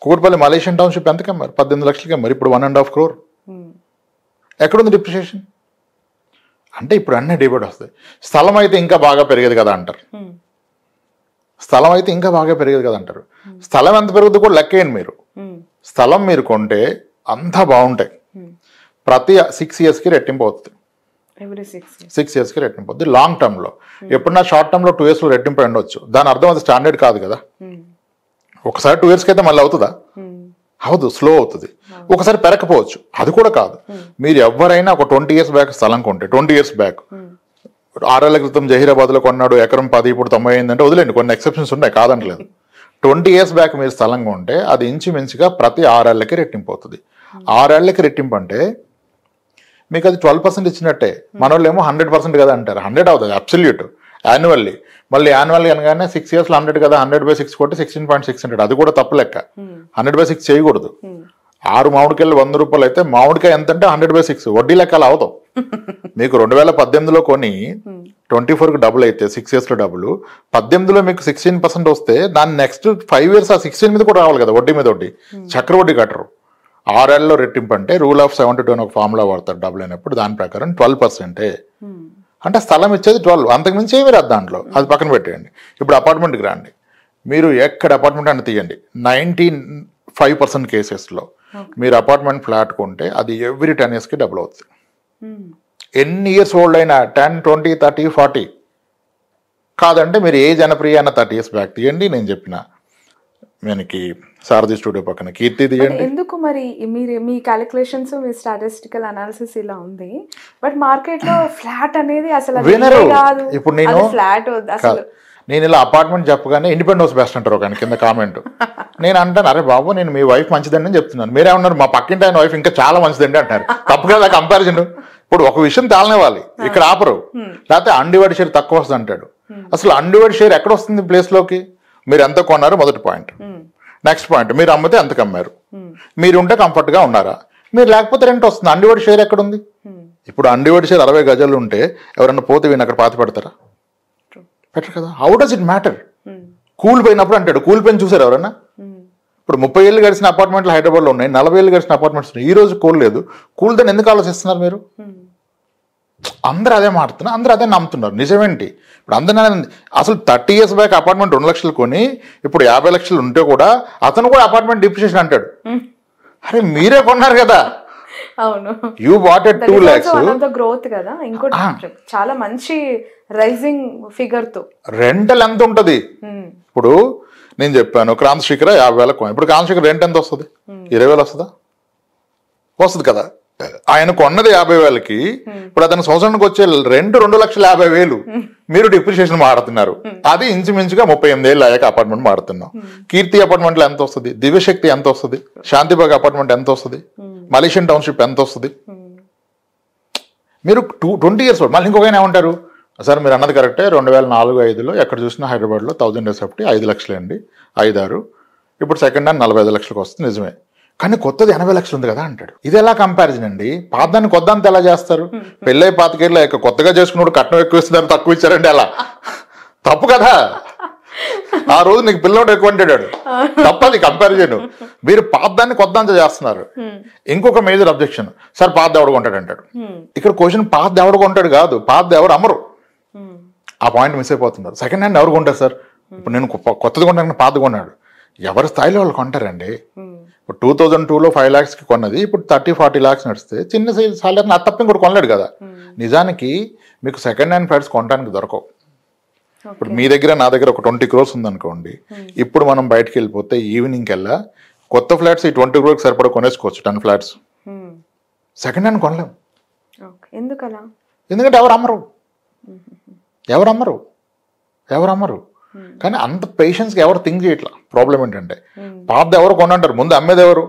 కూకట్పల్లి మలేషియన్ టౌన్షిప్ ఎంతకి అమ్మారు? 18 లక్షలకి అమ్మారు. ఇప్పుడు 1.5 crore. ఎక్కడుంది డిప్రిషియేషన్? అంటే ఇప్పుడు అన్నీ డిబేట్ వస్తాయి. స్థలం అయితే ఇంకా బాగా పెరిగేది కదా అంటారు. స్థలం అయితే ఇంకా బాగా పెరిగేది కదా అంటారు. స్థలం ఎంత పెరుగుతుందో కూడా లెక్కేయండి మీరు. స్థలం మీరు కొంటే అంతా బాగుంటాయి. ప్రతి 6 yearsకి రెట్టింపు అవుతుంది. 6 yearsకి రెట్టింపు అవుతుంది లాంగ్ టర్మ్లో. ఎప్పుడన్నా షార్ట్ టర్మ్లో 2 yearsలో రెట్టింపు ఉండొచ్చు. దాని అర్థం అది స్టాండర్డ్ కాదు కదా. ఒకసారి 2 yearsకి అయితే మళ్ళీ అవుతుందా? అవదు, స్లో అవుతుంది. ఒకసారి పెరగకపోవచ్చు, అది కూడా కాదు. మీరు ఎవరైనా ఒక 20 years బ్యాక్ స్థలం కొంటే, 20 years బ్యాక్ 6 ఏళ్ల క్రితం జహీరాబాద్లో కొన్నాడు, ఎకరం 10, ఇప్పుడు 90 అయిందంటే వదిలేండి, కొన్ని ఎక్సెప్షన్స్ ఉన్నాయి, కాదనట్లేదు. 20 years బ్యాక్ మీరు స్థలం కొంటే అది ఇంచుమించుగా ప్రతి 6 ఏళ్ళకి రెట్టింపు అవుతుంది. 6 ఏళ్ళకి రెట్టింపు అంటే మీకు అది 12% ఇచ్చినట్టే. మన వాళ్ళు ఏమో 100% కదా అంటారు. 100 అవుతుంది అబ్సల్యూట్ యాన్యువల్లీ. మళ్ళీ యాన్యువల్ అనగానే 6 yearsలో 100 కదా, 100/6 కొట్టి 16.600. అది కూడా తప్పు లెక్క. 100/6 చేయకూడదు. 6 మామిడికాయలు 100 రూపాయలు అయితే మామిడికాయ ఎంత అంటే 100/6 వడ్డీ లెక్కలు అవుతాం. మీకు 2018లో కొని 24కి డబుల్ అయితే 6 yearsలో డబుల్, 18లో మీకు 16% వస్తే దాని నెక్స్ట్ 5 years ఆ 16 మీద కూడా రావాలి కదా, వడ్డీ మీద వడ్డీ. చక్రవడ్డీ కట్టరు. 6 ఏళ్ళలో రెట్టింపు అంటే రూల్ ఆఫ్ 70 అని ఒక ఫార్ములా వాడతారు డబుల్ అయినప్పుడు. దాని ప్రకారం 12%. అంటే స్థలం ఇచ్చేది 12, అంతకుమించి ఏమి రాదు దాంట్లో. అది పక్కన పెట్టేయండి. ఇప్పుడు అపార్ట్మెంట్కి రండి. మీరు ఎక్కడ అపార్ట్మెంట్ అని తీయండి, 95% కేసెస్లో మీరు అపార్ట్మెంట్ ఫ్లాట్ కొంటే అది ఎవ్రీ 10 yearsకి డబుల్ అవుతుంది. ఎన్ని ఇయర్స్ ఓల్డ్ అయినా 10, 20, 30, 40 కాదంటే మీరు ఏ జనప్రియ అన్న 30 years బ్యాక్ తీయండి. నేను చెప్పిన మనకి సారథి స్టూడియో పక్కన కీర్తి తీయండి. ఎందుకు మరి మీరు మీ క్యాలిక్యులేషన్స్, మీ స్టాటిస్టికల్ అనాలిసిస్ ఇలా ఉంది, బట్ మార్కెట్ లో ఫ్లాట్ అనేది అసలు వినరు. కాదు. ఇప్పుడు నేను ఫ్లాట్ అసలు నేను ఇలా అపార్ట్మెంట్ చెప్పగానే ఇండిపెండెంట్ హౌస్ బెస్ట్ అంటారు ఒక కింద కామెంట్. నేను అంటాను, అరే బాబు నేను మీ వైఫ్ మంచిదండి అని చెప్తున్నాను. మీరేమన్నారు, మా పక్కింటి ఆయన వైఫ్ ఇంకా చాలా మంచిదండి అంటారు. తప్పు కదా కంపారిజన్. ఇప్పుడు ఒక విషయం తేలనివ్వాలి, ఇక్కడ ఆపరు. లేకపోతే అన్డివైడ్ షేర్ తక్కువ వస్తుంది అంటాడు. అసలు అన్డివైడ్ షేర్ ఎక్కడ వస్తుంది ప్లేస్లోకి? మీరు ఎంత కొన్నారు మొదటి పాయింట్. నెక్స్ట్ పాయింట్, మీరు అమ్మితే ఎంతకు అమ్మారు, మీరు ఉంటే కంఫర్ట్గా ఉన్నారా, మీరు లేకపోతే రెంట్ వస్తుంది. అన్డివైడ్ షేర్ ఎక్కడ ఉంది? ఇప్పుడు అన్డివైడ్ షేర్ 60 గజాలు ఉంటే ఎవరన్నా పోతే వీళ్ళు అక్కడ పాతి పెడతారా? పెట్టరు కదా. How does it matter? కూలిపోయినప్పుడు అంటాడు. కూలిపోయిన చూసారు ఎవరన్నా? ఇప్పుడు 30 ఏళ్ళు గడిచిన అపార్ట్మెంట్లు హైదరాబాద్లో ఉన్నాయి, 40 ఏళ్ళు గడిచిన అపార్ట్మెంట్స్ ఉన్నాయి. ఈ రోజు కూలలేదు. కూలిదని ఎందుకు ఆలోచిస్తున్నారు మీరు? అందరూ అదే మాట్లాడుతున్నారు, అందరూ అదే నమ్ముతున్నారు. నిజమేంటి? ఇప్పుడు అందరూ అసలు 30 years బ్యాక్ అపార్ట్మెంట్ 2 లక్షలు కొని ఇప్పుడు 50 లక్షలు ఉంటే కూడా అతను కూడా అపార్ట్మెంట్ డిప్రిషియేషన్ అంటాడు. అరే మీరే కొన్నారు కదా. అవును, you bought at 2 lakhs. Growth కదా. ఇంకోటి చాలా మంచి రైజింగ్ ఫిగర్ తో రెంటల్ ఎంత ఉంటది? ఇప్పుడు నేను చెప్పాను క్రాంతి శిఖర 50,000 కొను. ఇప్పుడు క్రాంతి శిఖర రెంట్ ఎంత వస్తుంది? 20,000 వస్తుందా? వస్తుంది కదా. ఆయన కొన్నది 50,000కి, ఇప్పుడు అతను సంవత్సరానికి వచ్చే రెంట్ 2,50,000. మీరు డిప్రిషియేషన్ మారుతున్నారు. అది ఇంచుమించుగా 38 ఏళ్ళు అయ్యాక అపార్ట్మెంట్ మారుతున్నాం. కీర్తి అపార్ట్మెంట్లో ఎంత వస్తుంది? దివ్యశక్తి ఎంత వస్తుంది? శాంతిబాగ్ అపార్ట్మెంట్ ఎంత వస్తుంది? మలేషియన్ టౌన్షిప్ ఎంత వస్తుంది? మీరు 20 years మళ్ళీ ఇంకొక ఏమంటారు, సార్ మీరు అన్నది కరెక్టే, 2004-05లో ఎక్కడ చూసినా హైదరాబాద్లో 1000 SFT 5 లక్షలు అండి, 5-6. ఇప్పుడు సెకండ్ హ్యాండ్ 45 లక్షలకు వస్తుంది. నిజమే, కానీ కొత్తది 80 లక్షలు ఉంది కదా అంటాడు. ఇది ఎలా కంపారిజన్ అండి? పాతదాన్ని కొద్దంతా ఎలా చేస్తారు? పెళ్ళై 25 ఏళ్ళు కొత్తగా చేసుకున్నాడు కట్నం ఎక్కువ ఇస్తున్నారు, తక్కువ ఇచ్చారండి, అలా తప్పు కదా. ఆ రోజు నీకు పిల్లడు ఎక్కువ అంటాడు, తప్పది కంపారిజన్. మీరు పాతదాన్ని కొద్దంతా చేస్తున్నారు. ఇంకొక మేజర్ అబ్జెక్షన్, సార్ పాత ఎవడు కొంటాడు అంటాడు. ఇక్కడ క్వశ్చన్ పాత ఎవడు కొంటాడు కాదు, పాత ఎవరు అమ్మరు. ఆ పాయింట్ మిస్ అయిపోతున్నారు. సెకండ్ హ్యాండ్ ఎవరు కొంటారు సార్? ఇప్పుడు నేను కొత్తది కొంటాను, పాత కొన్నాడు, ఎవరి స్థాయిలో వాళ్ళు కొంటారండి. ఇప్పుడు 2002లో 5 lakhsకి కొన్నది ఇప్పుడు 30-40 lakhs నడిస్తే చిన్న సాలరీ నా తప్ప ఇంకోటి కొనలేడు కదా. నిజానికి మీకు సెకండ్ హ్యాండ్ ఫ్లాట్స్ కొనడానికి దొరకవు. ఇప్పుడు మీ దగ్గర నా దగ్గర ఒక 20 crores ఉందనుకోండి, ఇప్పుడు మనం బయటకు వెళ్ళిపోతే ఈవినింగ్ కల్లా కొత్త ఫ్లాట్స్ ఈ 20 crores సరిపడా కొనేసుకోవచ్చు. 10 flats సెకండ్ హ్యాండ్ కొనలేము. ఎందుకంటే ఎవరు అమ్మరు. కానీ అంత పేషెన్స్గా ఎవరు థింక్ చేయట్లా. ప్రాబ్లం ఏంటంటే పాతది ఎవరు కొనంటారు, ముందు అమ్మేది ఎవరు?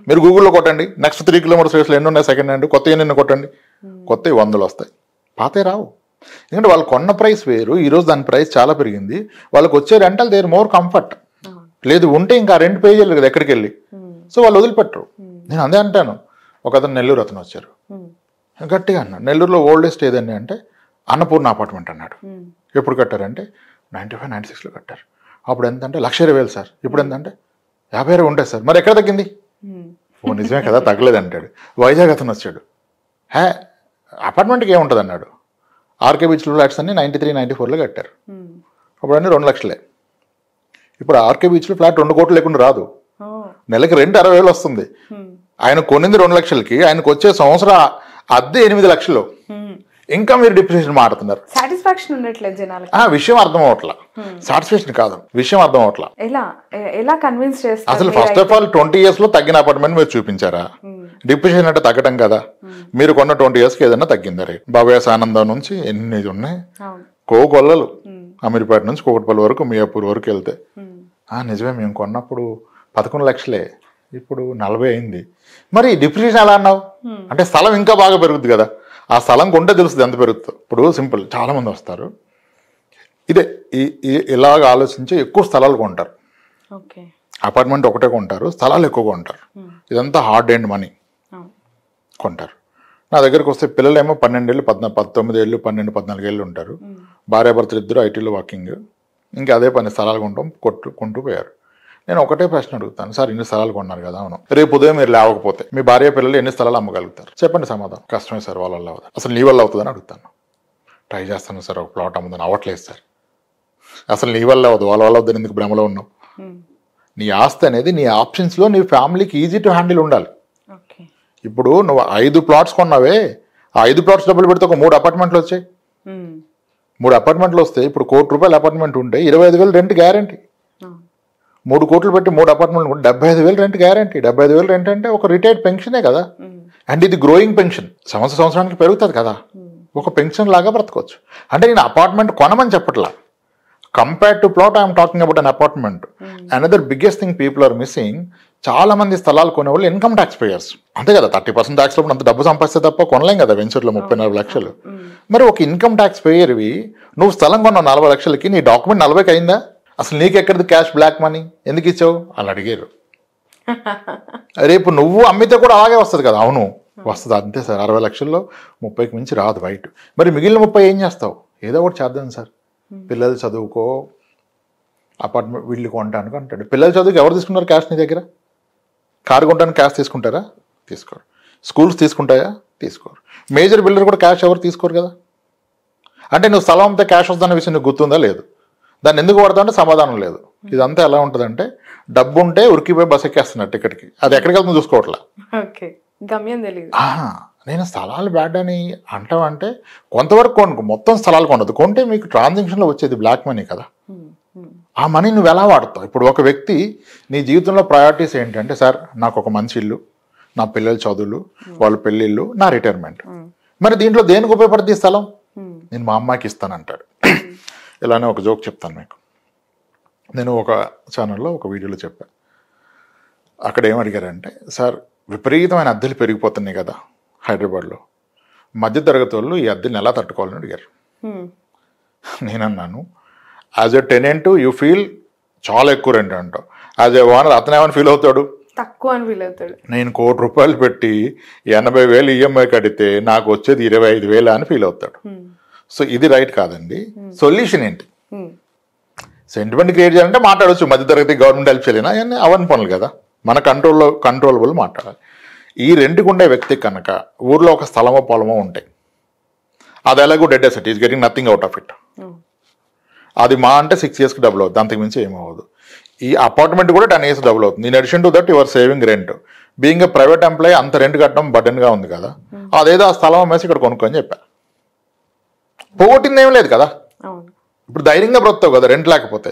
మీరు గూగుల్లో కొట్టండి, నెక్స్ట్ 3 kilometers రేస్లో ఎన్ని ఉన్నాయి సెకండ్ హ్యాండ్, కొత్త ఎన్ని కొట్టండి, కొత్తవి 100 వస్తాయి, పాతే రావు. ఎందుకంటే వాళ్ళు కొన్న ప్రైస్ వేరు, ఈరోజు దాని ప్రైస్ చాలా పెరిగింది. వాళ్ళకి వచ్చే రెంటల్ దేర్ మోర్ కంఫర్ట్. లేదు ఉంటే ఇంకా రెంట్ పే చేయలేదు కదా ఎక్కడికి వెళ్ళి, సో వాళ్ళు వదిలిపెట్టరు. నేను అదే అంటాను, ఒక అతను నెల్లూరు అతను వచ్చారు, గట్టిగా అన్నాడు, నెల్లూరులో ఓల్డెస్ట్ ఏదండి అంటే అన్నపూర్ణ అపార్ట్మెంట్ అన్నాడు. ఎప్పుడు కట్టారంటే 95, 96లో కట్టారు. అప్పుడు ఎంత అంటే 1,20,000 సార్. ఇప్పుడు ఎంతంటే 50,000 ఉంటాయి సార్. మరి ఎక్కడ తగ్గింది? ఓ నిజమే కదా, తగ్గలేదు అంటాడు. వైజాగ్ అతను వచ్చాడు, అపార్ట్మెంట్కి ఏముంటుంది అన్నాడు. ఆర్కే బీచ్లో ఫ్లాట్స్ అన్ని 93, 94లో కట్టారు. అప్పుడు అన్నీ 2 లక్షలే. ఇప్పుడు ఆర్కే బీచ్లో ఫ్లాట్ 2 కోట్లు లేకుండా రాదు, నెలకి రెంట్ 60,000 వస్తుంది. ఆయన కొనింది 2 లక్షలకి, ఆయనకు వచ్చే సంవత్సరం అద్దె 8 లక్షలు. ఇంకా మీరు డిప్రిసియేషన్ మాడుతున్నారు. సాటిస్ఫాక్షన్ ఉండట్లేదు జనాలకి. విషయం అర్థం అవట్లా, సాటిస్ఫాక్షన్ కాదు, విషయం అర్థం అవట్లా. ఎలా కన్విన్స్ చేస్తారు? అసలు ఫస్ట్ ఆఫ్ ఆల్ 20 years లో తగ్గిన అపార్ట్మెంట్ మీరు చూపించారా? డిప్రిసియేషన్ అంటే తగ్గడం కదా. మీరు కొన్న 20 yearsకి ఏదైనా తగ్గిందా రేట్? భవ్యాస ఆనందం నుంచి ఎన్ని ఉన్నాయి, కోకొల్లలు అమీర్పేట నుంచి కోకట్పల్లి వరకు, మియాపూర్ వరకు వెళ్తే నిజమే మేము కొన్నప్పుడు 11 లక్షలే, ఇప్పుడు 40 అయింది. మరి డిప్రిసియేషన్ ఎలా అన్నావు అంటే స్థలం ఇంకా బాగా పెరుగుద్ది కదా. ఆ స్థలం కొంటే తెలుస్తుంది ఎంత పెరుగుతుందో. ఇప్పుడు సింపుల్, చాలా మంది వస్తారు ఇదే ఇలాగ ఆలోచించి ఎక్కువ స్థలాలు కొంటారు. అపార్ట్మెంట్ ఒకటే కొంటారు, స్థలాలు ఎక్కువగా కొంటారు. ఇదంతా హార్డ్ అండ్ మనీ కొంటారు. నా దగ్గరకు వస్తే పిల్లలేమో 12 ఏళ్ళు, 19 ఏళ్ళు, 12, 14 ఏళ్ళు ఉంటారు. భార్యాభర్తలు ఇద్దరు ఐటీలో వర్కింగ్. ఇంకా అదే పని స్థలాలు కొంటూ పోయారు. నేను ఒకటే ప్రశ్న అడుగుతాను, సార్ ఇన్ని స్థలాలు కొన్నారు కదా, అవును, రేపు ఉదయం మీరు లేవకపోతే మీ భార్య పిల్లలు ఎన్ని స్థలాలు అమ్మగలుగుతారు? చెప్పండి సమాధానం. కష్టమే సార్, వాళ్ళ వల్ల అవుతుంది. అసలు నీ వల్ల అవుతుందని అడుగుతాను. ట్రై చేస్తాను సార్, ఒక ప్లాట్ అమ్ముదని. అవ్వట్లేదు సార్. అసలు నీ వల్ల అవ్వదు, వాళ్ళ వల్ల అవుతుంది, ఎందుకు భ్రమలో ఉన్నావు? నీ ఆస్తి అనేది నీ ఆప్షన్స్లో నీ ఫ్యామిలీకి ఈజీ టు హ్యాండిల్ ఉండాలి. ఇప్పుడు నువ్వు 5 ప్లాట్స్ కొన్నావే, ఆ 5 ప్లాట్స్ డబ్బులు పెడితే ఒక 3 అపార్ట్మెంట్లు వచ్చాయి. 3 అపార్ట్మెంట్లు వస్తే ఇప్పుడు ₹1,00,00,000 అపార్ట్మెంట్ ఉంటే 25,000 రెంట్ గ్యారంటీ. 3 కోట్లు పెట్టి 3 అపార్ట్మెంట్లు 75,000 రెంట్ గ్యారంటీ. 75,000 రెంట్ అంటే ఒక రిటైర్డ్ పెన్షనే కదా. అండ్ ఇది గ్రోయింగ్ పెన్షన్, సంవత్సరానికి పెరుగుతుంది కదా. ఒక పెన్షన్ లాగా బ్రతకొచ్చు. అంటే నేను అపార్ట్మెంట్ కొనమని చెప్పట్లా. Compared to plot I'm talking about an apartment. Another biggest thing people are missing, చాలా మంది స్థలాలు కొనేవాళ్ళు ఇన్కమ్ ట్యాక్స్ పేయర్స్. అంతే కదా, 30% ట్యాక్స్ లో అంత డబ్బు సంపాదిస్తే తప్ప కొనలేం కదా వెంచర్లో 34 లక్షలు. మరి ఒక ఇన్కమ్ ట్యాక్స్ పేయర్వి నువ్వు స్థలం కొన్నావు 40 లక్షలకి, నీ డాక్యుమెంట్ 40కి అయిందా? అసలు నీకు ఎక్కడిది క్యాష్, బ్లాక్ మనీ ఎందుకు ఇచ్చావు అని అడిగారు. రేపు నువ్వు అమ్మితే కూడా అలాగే వస్తుంది కదా. అవును వస్తుంది, అంతే సార్. 60 లక్షల్లో 30కి మించి రాదు బయట. మరి మిగిలిన 30 ఏం చేస్తావు? ఏదో ఒకటి చేద్దాం సార్, పిల్లలు చదువుకో, అపార్ట్మెంట్ వీళ్ళు కొంటాను అంటాడు. పిల్లల చదువుకి ఎవరు తీసుకున్నారు క్యాష్? నీ దగ్గర కారు కొంటానికి క్యాష్ తీసుకుంటారా? తీసుకోరు. స్కూల్స్ తీసుకుంటాయా? తీసుకోరు. మేజర్ బిల్డర్ కూడా క్యాష్ ఎవరు తీసుకోరు కదా. అంటే నువ్వు స్థలం అమ్మితే క్యాష్ వస్తుందన్న విషయం నీకు గుర్తుందా? లేదు. దాన్ని ఎందుకు వాడతావు అంటే సమాధానం లేదు. ఇదంతా ఎలా ఉంటుందంటే డబ్బు ఉంటే ఉరికిపోయి బస్ ఎక్కేస్తున్నారు టికెట్కి, అది ఎక్కడికి వెళ్తుందో చూసుకోవట్లా. నేను స్థలాలు బ్యాడ్ అని అంటామంటే కొంతవరకు కొనుక్కో, మొత్తం స్థలాలు కొనదు. కొంటే మీకు ట్రాన్సాక్షన్లో వచ్చేది బ్లాక్ మనీ కదా. ఆ మనీ నువ్వు ఎలా వాడతావు? ఇప్పుడు ఒక వ్యక్తి నీ జీవితంలో ప్రయారిటీస్ ఏంటంటే, సార్ నాకు ఒక మంచి ఇల్లు, నా పిల్లల చదువులు, వాళ్ళ పెళ్ళిళ్ళు, నా రిటైర్మెంట్. మరి దీంట్లో దేనికి ఉపయోగపడుతుంది స్థలం? నేను మా అమ్మాయికి ఇస్తానంటాడు. ఇలానే ఒక జోక్ చెప్తాను మీకు. నేను ఒక ఛానల్లో ఒక వీడియోలో చెప్పాను. అక్కడ ఏమడిగారంటే, సార్ విపరీతమైన అద్దెలు పెరిగిపోతున్నాయి కదా హైదరాబాద్లో, మధ్యతరగతి వాళ్ళు ఈ అద్దెని ఎలా తట్టుకోవాలని అడిగారు. నేనన్నాను, as a tenant you feel చాలా ఎక్కువ రెంట్ అంటావు, యాజ్ ఎ ఓనర్ అతను ఏమైనా ఫీల్ అవుతాడు? తక్కువ అని ఫీల్ అవుతాడు. నేను ₹1,00,00,000 పెట్టి 80,000 ఈఎంఐ కడితే నాకు వచ్చేది 25,000 అని ఫీల్ అవుతాడు. సో ఇది రైట్ కాదండి. సొల్యూషన్ ఏంటి? సెంటిమెంట్ క్రియేట్ చేయాలంటే మాట్లాడవచ్చు, మధ్యతరగతి గవర్నమెంట్ హెల్ప్ చేయలేనా, అవన్నీ పనులు కదా. మన కంట్రోలబుల్ మాట్లాడాలి. ఈ రెంట్కి ఉండే వ్యక్తి కనుక ఊర్లో ఒక స్థలమో పొలమో ఉంటాయి, అది ఎలాగో dead asset, is getting nothing out of it. అది మా అంటే 6 yearsకి డబుల్ అవుతుంది, అంతకు మించి ఏమవ్వదు. ఈ అపార్ట్మెంట్ కూడా 10 years డబుల్ అవుతుంది. In addition to that your saving rent. Being a private employee అంత రెంట్ కట్టడం బర్డెన్గా ఉంది కదా, అదేదో ఆ స్థలం అమ్మేసి ఇక్కడ కొనుక్కొని చెప్పాను. పోగొట్టింది ఏం లేదు కదా. ఇప్పుడు ధైర్యంగా బ్రతుతావు కదా రెంట్ లేకపోతే.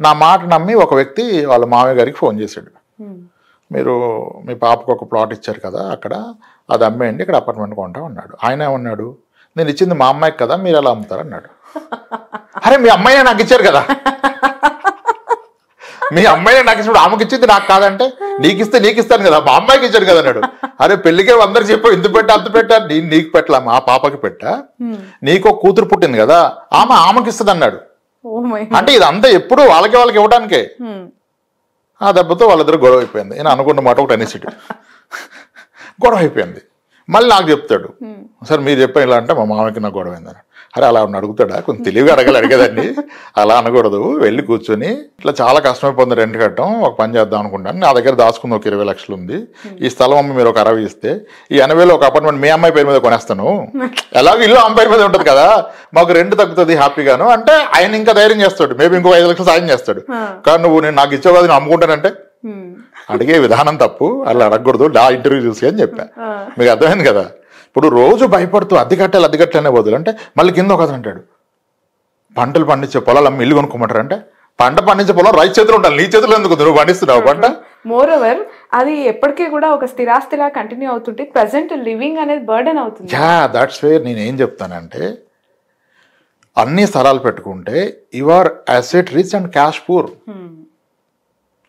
నా మాట నమ్మి ఒక వ్యక్తి వాళ్ళ మామయ్య గారికి ఫోన్ చేశాడు, మీరు మీ పాపకు ఒక ప్లాట్ ఇచ్చారు కదా అక్కడ, అది అమ్మేయండి, ఇక్కడ అపార్ట్మెంట్ కొంటాం అన్నాడు. ఆయన ఏమన్నాడు, నేను ఇచ్చింది మా అమ్మాయికి కదా, మీరు ఎలా అమ్ముతారు అన్నాడు. అరే మీ అమ్మాయి నాకు ఇచ్చారు కదా, మీ అమ్మాయి నాకు ఇచ్చినప్పుడు ఆమెకి ఇచ్చింది నాకు కాదంటే, నీకు ఇస్తే నీకు ఇస్తాను కదా, మా అమ్మాయికి ఇచ్చాడు కదా అన్నాడు. అరే పెళ్లికే అందరు చెప్పావు, ఇంత పెట్టా అంత పెట్టా, నేను నీకు పెట్టలా, మా పాపకి పెట్టా, నీకు ఒక కూతురు పుట్టింది కదా ఆమెకి ఇస్తుంది అన్నాడు. అంటే ఇదంతా ఎప్పుడు వాళ్ళకి ఇవ్వడానికే. ఆ దెబ్బతో వాళ్ళిద్దరు గొడవ అయిపోయింది. నేను అనుకున్న మాట ఒకటి అనేసిడు. గొడవ అయిపోయింది. మళ్ళీ నాకు చెప్తాడు, సార్ మీరు చెప్పాను ఇలా అంటే మా మామకి నాకు గొడవ అయిందని. అరే అలా అడుగుతాడా, కొంచెం తెలివిగా అడగదండి, అలా అనకూడదు, వెళ్ళి కూర్చొని ఇట్లా చాలా కష్టమైపోతుంది రెంట్ కట్టడం, ఒక పని చేద్దాం అనుకుంటాను, నా దగ్గర దాచుకుంది ఒక 20 లక్షలు ఉంది, ఈ స్థలం అమ్మి మీరు ఒక 60 ఇస్తే ఈ 80లో ఒక అపార్ట్మెంట్ మీ అమ్మాయి పేరు మీద కొనేస్తాను, ఎలాగో ఇల్లు అమ్మాయి పేరు మీద ఉంటుంది కదా, మాకు రెంట్ తగ్గుతుంది హ్యాపీగాను అంటే ఆయన ఇంకా ధైర్యం చేస్తాడు, మేబీ ఇంకో 5 లక్షలు సాయం చేస్తాడు. కానీ నువ్వు నేను నాకు ఇచ్చావు కదా నేను అమ్ముకుంటానంటే అడిగే విధానం తప్పు, అలా అడగకూడదు, ఇంటర్వ్యూ చూసి అని చెప్పా. మీకు అర్థమైంది కదా. ఇప్పుడు రోజు భయపడుతూ అద్దె కట్టాలనే బదులు అంటే మళ్ళీ కింద ఒక అంటాడు, పంటలు పండించే పొలాలు అమ్మి ఇల్లు కొనుక్కోమంటారు అంటే, పంట పండించే పొలం రైతు చేతులు ఉండాలి, నీ చేతులు ఎందుకు, నువ్వు పండిస్తున్నావు పంట. మోర్ ఓవర్ అది ఎప్పటికీ కూడా ఒక స్థిరాస్తిలా కంటిన్యూ అవుతుంటే ప్రెసెంట్ లివింగ్ అనేది బర్డెన్ అవుతుంది. దట్స్ వేర్ నేను ఏం చెప్తానంటే, అన్ని స్థలాలు పెట్టుకుంటే your asset rich and cash poor,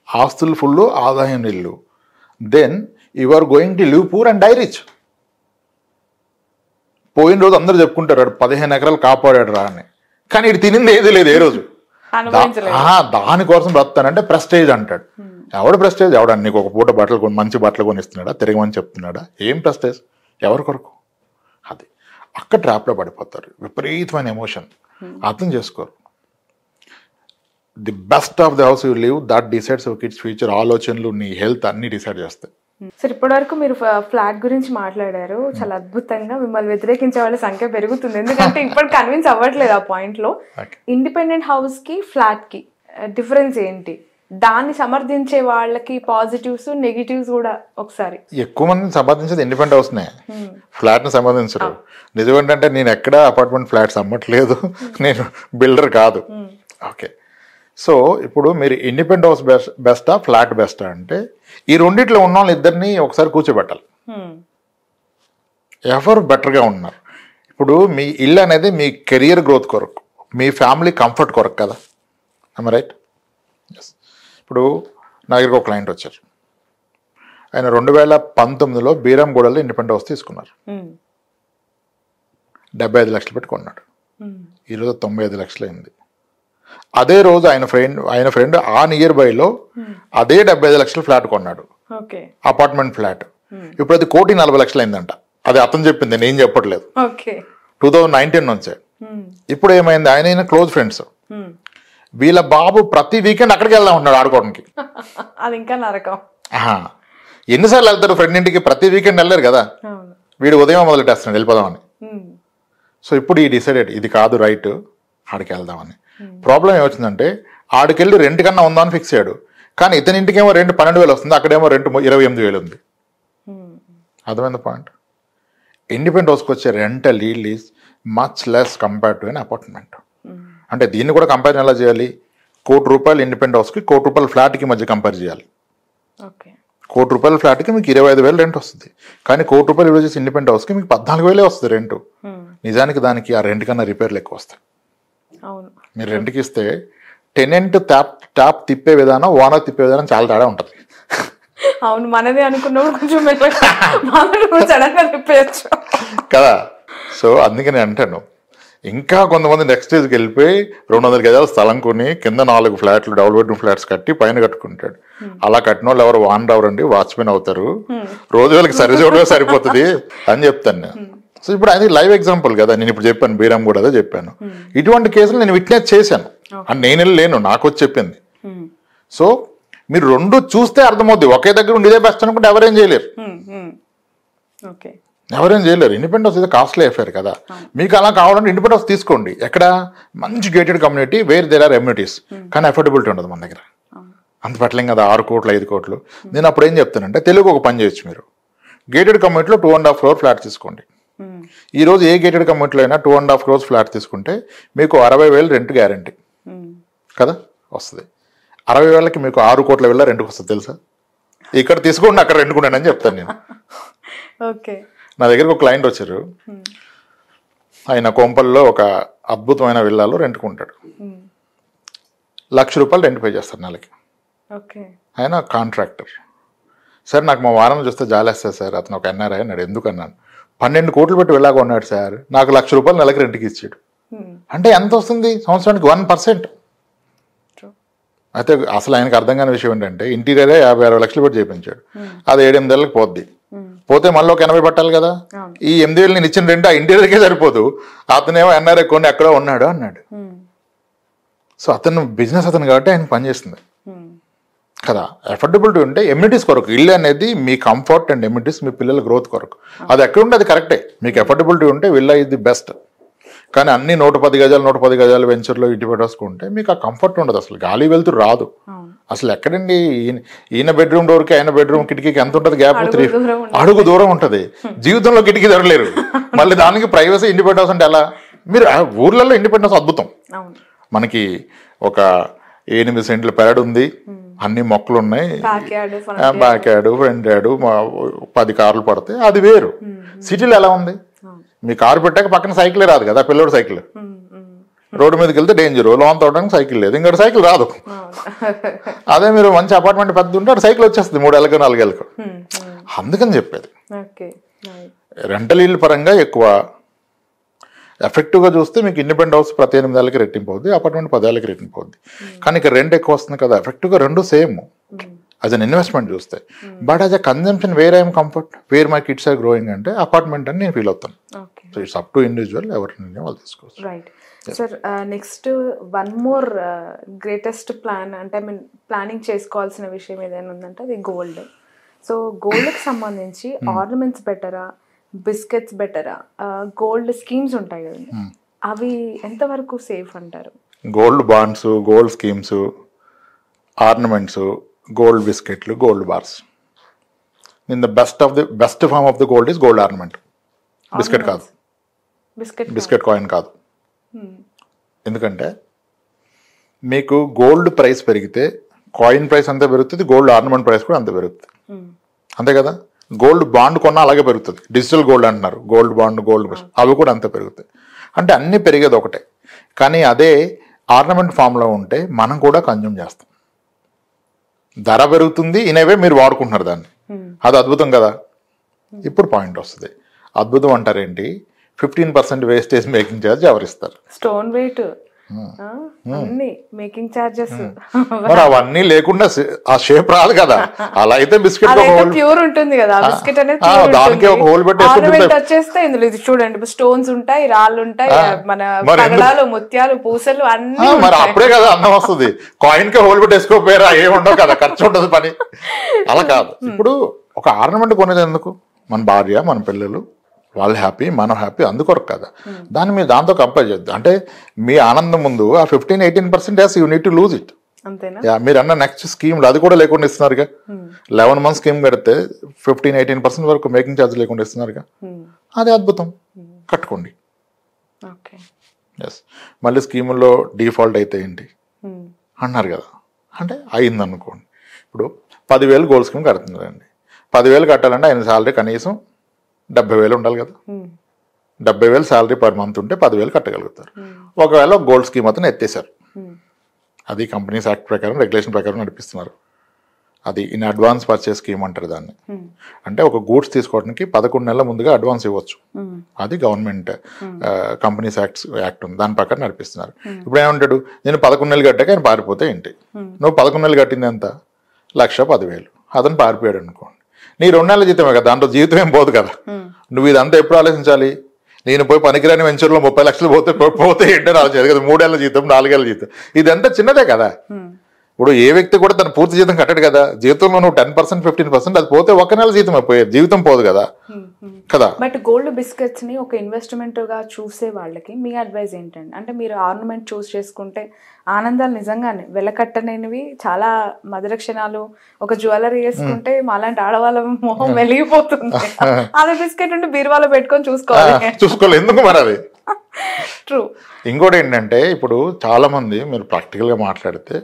ఆస్తులు ఫుల్ ఆదాయం ఇల్లు, then you are going to live poor and die rich. పోయిన రోజు అందరూ చెప్పుకుంటారు 15 ఎకరాలు కాపాడాడు రా అని, కానీ ఇటు తినింది ఏది లేదు ఏ రోజు. దానికోసం బ్రతానంటే ప్రెస్టేజ్ అంటాడు. ఎవడు ప్రెస్టేజ్, ఎవడ నీకు ఒక పూట బట్టలు కొని మంచి బట్టలు కొనిస్తున్నాడా, తిరగమని చెప్తున్నాడా, ఏం ప్రెస్టేజ్, ఎవరి కొరకు? అది అక్కడ ట్రాప్లో పడిపోతారు, విపరీతమైన ఎమోషన్ అర్థం చేసుకోరు. The best of the house you live, that decides your kids future. ఆలోచనలు, నీ హెల్త్ అన్ని డిసైడ్ చేస్తాయి. సార్ ఇప్పటి వరకు మీరు ఫ్లాట్ గురించి మాట్లాడారు, చాలా అద్భుతంగా. మిమ్మల్ని వ్యతిరేకించే వాళ్ళ సంఖ్య పెరుగుతుంది, ఎందుకంటే ఇప్పుడు కన్విన్స్ అవ్వట్లేదు ఆ పాయింట్ లో. ఇండిపెండెంట్ హౌస్ కి ఫ్లాట్ కి డిఫరెన్స్ ఏంటి, దాన్ని సమర్థించే వాళ్ళకి పాజిటివ్స్ నెగిటివ్స్ కూడా ఒకసారి. ఎక్కువ మంది సమర్థించేది ఇండిపెండెంట్ హౌస్ నే, ఫ్లాట్ ని సంబంధించరు. నిజం ఏంటంటే నేను ఎక్కడ అపార్ట్మెంట్ ఫ్లాట్స్ అమ్మట్లేదు, నేను బిల్డర్ కాదు. ఓకే, సో ఇప్పుడు మీరు ఇండిపెండెంట్ హౌస్ బెస్టా ఫ్లాట్ బెస్టా అంటే, ఈ రెండిట్లో ఉన్న వాళ్ళు ఇద్దరిని ఒకసారి కూర్చోబెట్టాలి, ఎవరు బెటర్గా ఉన్నారు. ఇప్పుడు మీ ఇల్లు అనేది మీ కెరియర్ గ్రోత్ కొరకు, మీ ఫ్యామిలీ కంఫర్ట్ కొరకు కదా, రైట్? ఎస్. ఇప్పుడు నా దగ్గరకు ఒక క్లయింట్ వచ్చారు, ఆయన 2019లో బీరంగూడలో ఇండిపెండెంట్ హౌస్ తీసుకున్నారు, 75 లక్షలు పెట్టి కొన్నాడు, ఈరోజు 95 లక్షలు అయింది. అదే రోజు ఆయన ఫ్రెండ్ ఆ నియర్ బైలో అదే 75 లక్షలు ఫ్లాట్ కొన్నాడు, అపార్ట్మెంట్ ఫ్లాట్. ఇప్పుడు అది 1,40 లక్షలు అయిందంట. అది అతను చెప్పింది, నేను చెప్పట్లేదు. 2019 నుంచే. ఇప్పుడు ఏమైంది, ఆయన క్లోజ్ ఫ్రెండ్స్, వీళ్ళ బాబు ప్రతి వీకెండ్ అక్కడికి వెళ్దాం ఉన్నాడు ఆడుకోవడానికి. అది ఇంకా నరకం. ఎన్నిసార్లు వెళ్తారు ఫ్రెండ్ ఇంటికి, ప్రతి వీకెండ్ వెళ్ళారు కదా, వీడు ఉదయం మొదలెట్టేస్తున్నాడు వెళ్ళిపోదామని. సో ఇప్పుడు ఈ డిసైడెడ్ ఇది కాదు రైట్, ఆడికి వెళ్దామని. ప్రాబ్లం ఏమొచ్చిందంటే, ఆడికెళ్ళి రెంట్ కన్నా ఉందామని ఫిక్స్ అయ్యాడు, కానీ ఇతని ఇంటికేమో రెంట్ 12,000 వస్తుంది, అక్కడేమో రెంట్ 28,000 ఉంది. అర్థమైంది పాయింట్. ఇండిపెండెంట్ హౌస్కి వచ్చే rental yield is much less compared to an apartment. అంటే దీన్ని కూడా కంపేర్ ఎలా చేయాలి, ₹1,00,00,000 ఇండిపెండెంట్ హౌస్కి ₹1,00,00,000 ఫ్లాట్కి మధ్య కంపేర్ చేయాలి. ₹1,00,00,000 ఫ్లాట్కి మీకు 25,000 రెంట్ వస్తుంది, కానీ ₹1,00,00,000 విలువ చేసి ఇండిపెండెంట్ హౌస్కి మీకు 14,000 వస్తుంది రెంట్. నిజానికి దానికి ఆ రెంట్ కన్నా రిపేర్లు ఎక్కువ వస్తాయి. మీరు రెంట్కి ఇస్తే టెనెంట్ ట్యాప్ తిప్పే విధానం, ఓనర్ తిప్పే విధానం చాలా తేడా ఉంటుంది. అవును, మనదే అనుకున్నప్పుడు కొంచెం తిప్పేయచ్చు కదా. సో అందుకని అంటాను, ఇంకా కొంతమంది నెక్స్ట్ స్టేజ్కి వెళ్ళిపోయి 200 గజాల స్థలం కొని కింద 4 ఫ్లాట్లు డబుల్ బెడ్రూమ్ ఫ్లాట్స్ కట్టి పైన కట్టుకుంటాడు. అలా కట్టిన వాళ్ళు ఎవరు వాన్ రావరండి, వాచ్మెన్ అవుతారు, రోజు వాళ్ళకి సర్వీస్ ఇవ్వడమే సరిపోతుంది అని చెప్తాను నేను. సో ఇప్పుడు అది లైవ్ ఎగ్జాంపుల్ కదా, నేను ఇప్పుడు చెప్పాను బీరం కూడా అదే చెప్పాను. ఇటువంటి కేసులు నేను విట్నెస్ చేశాను అని నేను లేను, నాకు వచ్చి చెప్పింది. సో మీరు రెండు చూస్తే అర్థమవుద్ది, ఒకే దగ్గర ఉండి ఇదే బెస్ట్ అనుకుంటే ఎవరేం చేయలేరు. ఇండిపెండెంట్ హౌస్ ఇది కాస్ట్లీ అఫేర్ కదా. మీకు అలా కావాలంటే ఇండిపెండెంట్ హౌస్ తీసుకోండి, ఎక్కడ మంచి gated community where there are amenities, కానీ అఫోర్డబిలిటీ ఉండదు మన దగ్గర. అంత పట్టలేం కదా, 6 కోట్లు 5 కోట్లు. నేను అప్పుడు ఏం చెప్తానంటే, తెలుగు ఒక పని చేయొచ్చు, మీరు గేటెడ్ కమ్యూనిటీలో 2.5 crore ఫ్లాట్ తీసుకోండి. ఈరోజు ఏ గేటెడ్ కమ్యూనిటీలో అయినా 2.5 crores ఫ్లాట్ తీసుకుంటే మీకు 60,000 రెంట్ గ్యారంటీ కదా వస్తుంది. 60,000కి మీకు 6 కోట్ల వెళ్ళ రెంట్కి వస్తుంది తెలుసా. ఇక్కడ తీసుకోండి, అక్కడ రెంట్కుంటాను అని చెప్తాను నేను. నా దగ్గరకు ఒక క్లయింట్ వచ్చారు, ఆయన కొంపల్లో ఒక అద్భుతమైన విల్లాలో రెంట్కుంటాడు, ₹1,00,000 రెంట్ పే చేస్తారు నెలకి. ఆయన కాంట్రాక్టర్. సార్ నాకు మా వారం చూస్తే జాలేస్తుంది సార్, అతను ఒక ఎన్ఆర్ఐ అన్నాడు. ఎందుకు అన్నాను, 12 కోట్లు పెట్టి వెళ్ళాగా ఉన్నాడు సార్, నాకు ₹1,00,000 నెలకి రెంట్కి ఇచ్చాడు. అంటే ఎంత వస్తుంది సంవత్సరానికి? 1%. అయితే అసలు ఆయనకు అర్థం కాని విషయం ఏంటంటే, ఇంటీరియరే 50-60 లక్షలు పెట్టి చేయించాడు, అది 7-8 ఏళ్ళకి పోద్ది, పోతే మళ్ళీ ఒక 80 పట్టాలి కదా. ఈ 8,000 నేను ఇచ్చిన రెంట్ ఆ ఇంటీరియర్కే సరిపోదు, అతనేమో ఎన్ఆర్ఐ కొన్ని ఎక్కడో ఉన్నాడు అన్నాడు. సో అతను బిజినెస్ అతను కాబట్టి ఆయన పనిచేస్తుంది కదా. అఫోర్డబిలిటీ ఉంటే ఎమ్యూనిటీస్ కొరకు, ఇల్లు అనేది మీ కంఫర్ట్ అండ్ ఎమ్యూనిటీస్ మీ పిల్లల గ్రోత్ కొరకు, అది ఎక్కడ ఉంటే అది కరెక్టే. మీకు అఫోర్డబిలిటీ ఉంటే విల్లా ఇది ది బెస్ట్. కానీ అన్ని 110 గజాలు వెంచర్లో ఇంటి పెట్టేసుకుంటే మీకు ఆ కంఫర్ట్ ఉండదు, అసలు గాలి వెళ్తూ రాదు. అసలు ఎక్కడండి ఈయన బెడ్రూమ్ డోర్కి ఆయన బెడ్రూమ్ కిటికీకి ఎంత ఉంటుంది గ్యాప్? 3 అడుగు దూరం ఉంటుంది. జీవితంలో కిటికీ ధరలేరు, మళ్ళీ దానికి ప్రైవసీ ఇండిపెండెన్స్ అంటే ఎలా? మీరు ఊర్లలో ఇండిపెండెన్స్ అద్భుతం. మనకి ఒక 8 సెంట్ల పెరడ్ ఉంది, అన్ని మొక్కలు ఉన్నాయి, బ్యాక్ యార్డు ఫ్రంట్ యార్డు, 10 కార్లు పడతాయి, అది వేరు. సిటీలో ఎలా ఉంది? మీ కారు పెట్టాక పక్కన సైకిలే రాదు కదా, పిల్లోడు సైకిల్. రోడ్డు మీదకి వెళ్తే డేంజర్, లోన్ తోడడానికి సైకిల్ లేదు, ఇంకా సైకిల్ రాదు. అదే మీరు మంచి అపార్ట్మెంట్ పెద్ద ఉంటే సైకిల్ వచ్చేస్తుంది 3 ఏళ్ళకు 4 ఏళ్ళకు. అందుకని చెప్పేది రెంటల్ ఇల్లు పరంగా ఎక్కువ ఎఫెక్టివ్గా చూస్తే మీకు ఇండిపెండెంట్ హౌస్ ప్రతి 8 ఏళ్ళకి రెట్టింపు అవుద్ది, అపార్ట్మెంట్ 10 ఏళ్ళకి రెట్టింపు అవుద్ది. కానీ ఇక్కడ రెంట్ ఎక్కువ వస్తుంది కదా, ఎఫెక్టివ్గా రెండు సేమ్ యాజ్ అన్ ఇన్వెస్ట్మెంట్ చూస్తే. But as a consumption where I'm comfort, where my kids are growing అంటే అపార్ట్మెంట్ అని నేను ఫీల్ అవుతాను. So it's up to individual, ఎవరి వాళ్ళు తీసుకోవచ్చు. Right sir. Next one more greatest plan అంటే ఐ మీన్ ప్లానింగ్ చేసుకోవాల్సిన విషయం ఏదైనా ఉందంటే అది గోల్డ్. సో గోల్డ్కి సంబంధించి ఆర్నమెంట్స్ బెటరా, బిస్కెట్స్ బెటరా, గోల్డ్ స్కీమ్స్ ఉంటాయి కదండి, అవి ఎంతవరకు సేఫ్ అంటారు? Gold bonds, gold schemes, ornaments, gold బిస్కెట్లు, gold bars. In the best form of the gold is gold ornament. Biscuit కాదు, బిస్కెట్ కాయిన్ కాదు. ఎందుకంటే మీకు గోల్డ్ ప్రైస్ పెరిగితే కాయిన్ ప్రైస్ అంతే పెరుగుతుంది, గోల్డ్ ఆర్నమెంట్ ప్రైస్ కూడా అంతే పెరుగుతుంది, అంతే కదా. గోల్డ్ బాండ్ కొన్నా అలాగే పెరుగుతుంది, డిజిటల్ గోల్డ్ అంటున్నారు, గోల్డ్ బాండ్, గోల్డ్ అవి కూడా అంతే పెరుగుతాయి. అంటే అన్నీ పెరిగేది ఒకటే. కానీ అదే ఆర్నమెంట్ ఫామ్లో ఉంటే మనం కూడా కన్జ్యూమ్ చేస్తాం, ధర పెరుగుతుంది, ఇనేవే మీరు వాడుకుంటున్నారు దాన్ని, అది అద్భుతం కదా. ఇప్పుడు పాయింట్ వస్తుంది, అద్భుతం అంటారేంటి? 15% వేస్టేజ్ మేకింగ్ ఛార్జ్ ఎవరిస్తారు? స్టోన్ వెయిట్, మేకింగ్ చార్జెస్, మరి అవన్నీ లేకుండా ఆ షేప్ రాదు కదా. అలా అయితే బిస్కెట్ ప్యూర్ ఉంటుంది కదా, బిస్కెట్ అనేది దానికి ఒక హోల్ వచ్చేస్తే ఇందులో ఇది చూడండి, స్టోన్స్ ఉంటాయి, రాళ్ళు ఉంటాయి, మన పగడాలు, ముత్యాలు, పూసలు అన్ని. మరి అప్పుడే కదా అన్నం వస్తుంది. కాయిన్ కి హోల్ పెట్టేసుకోపోయారా, ఏముండవు కదా, ఖర్చు ఉండదు పని. అలా కాదు. ఇప్పుడు ఒక ఆర్నమెంట్ కొనేది ఎందుకు? మన భార్య, మన పిల్లలు, వాళ్ళు హ్యాపీ, మనం హ్యాపీ, అందుకొరకు కదా. దాన్ని మీరు దాంతో కంపేర్ చేద్దాం. అంటే మీ ఆనందం ముందు ఆ 15-18% you need to lose it. మీరు అన్న నెక్స్ట్ స్కీమ్లు అది కూడా లేకుండా ఇస్తున్నారుగా. 11 months స్కీమ్ కడితే 15-18% వరకు మేకింగ్ ఛార్జ్ లేకుండా ఇస్తున్నారుగా. అది అద్భుతం, కట్టుకోండి. ఎస్, మళ్ళీ స్కీముల్లో డిఫాల్ట్ అయితే ఏంటి అన్నారు కదా, అంటే అయిందనుకోండి. ఇప్పుడు 10,000 గోల్డ్ స్కీమ్ కడుతున్నారండి. 10,000 కట్టాలంటే ఆయన శాలరీ కనీసం 70,000 ఉండాలి కదా. 70,000 శాలరీ పర్ మంత్ ఉంటే 10,000 కట్టగలుగుతారు. ఒకవేళ గోల్డ్ స్కీమ్ అతను ఎత్తేసారు, అది కంపెనీస్ యాక్ట్ ప్రకారం, రెగ్యులేషన్ ప్రకారం నడిపిస్తున్నారు. అది ఇన్ అడ్వాన్స్ పర్చేస్ స్కీమ్ అంటారు దాన్ని. అంటే ఒక గూడ్స్ తీసుకోవడానికి 11 నెలల ముందుగా అడ్వాన్స్ ఇవ్వచ్చు. అది గవర్నమెంట్ కంపెనీస్ యాక్ట్ ఉంది, దాని ప్రకారం నడిపిస్తున్నారు. ఇప్పుడు ఏమంటాడు, నేను 11 నెలలు కట్టాక ఆయన పారిపోతే ఏంటి? నువ్వు 11 నెలలు కట్టింది ఎంత? 1,10,000. అతను పారిపోయాడు అనుకోండి, నీ 2 నెలల జీతమే కదా, దాంట్లో జీతం ఏం పోదు కదా. నువ్వు ఇదంతా ఎప్పుడు ఆలోచించాలి? నేను పోయి పనికిరాని వెంచర్లో 30 లక్షలు పోతే ఏంటని ఆలోచించాలి కదా. 3 ఏళ్ల జీతం, 4 ఏళ్ల జీతం, ఇదంతా చిన్నదే కదా. ఇప్పుడు ఏ వ్యక్తి కూడా తన పూర్తి జీతం కట్టడు కదా. జీతంలో నువ్వు 10%, 15% అది పోతే 1 నెల జీతం అయిపోయేది, జీవితం పోదు కదా కదా. బట్ గోల్డ్ బిస్కెట్స్ ని ఒక ఇన్వెస్ట్మెంట్ గా చూసే వాళ్ళకి మీ అడ్వైజ్ ఏంటండి? అంటే మీరు ఆర్నమెంట్ చూస్ చేసుకుంటే ఆనందాలు నిజంగానే వెలకట్టనేవి, చాలా మధుర క్షణాలు. ఒక జ్యువెలరీ వేసుకుంటే మాలాంటి ఆడవాళ్ళ మొహం వెలిగిపోతుంది. అదే బిస్కెట్ ఉంటే బీరువాలో పెట్టుకొని చూసుకోవాలి, ఎందుకు మరి అది. ట్రూ. ఇంకోటి ఏంటంటే, ఇప్పుడు చాలా మంది మీరు ప్రాక్టికల్ గా మాట్లాడితే,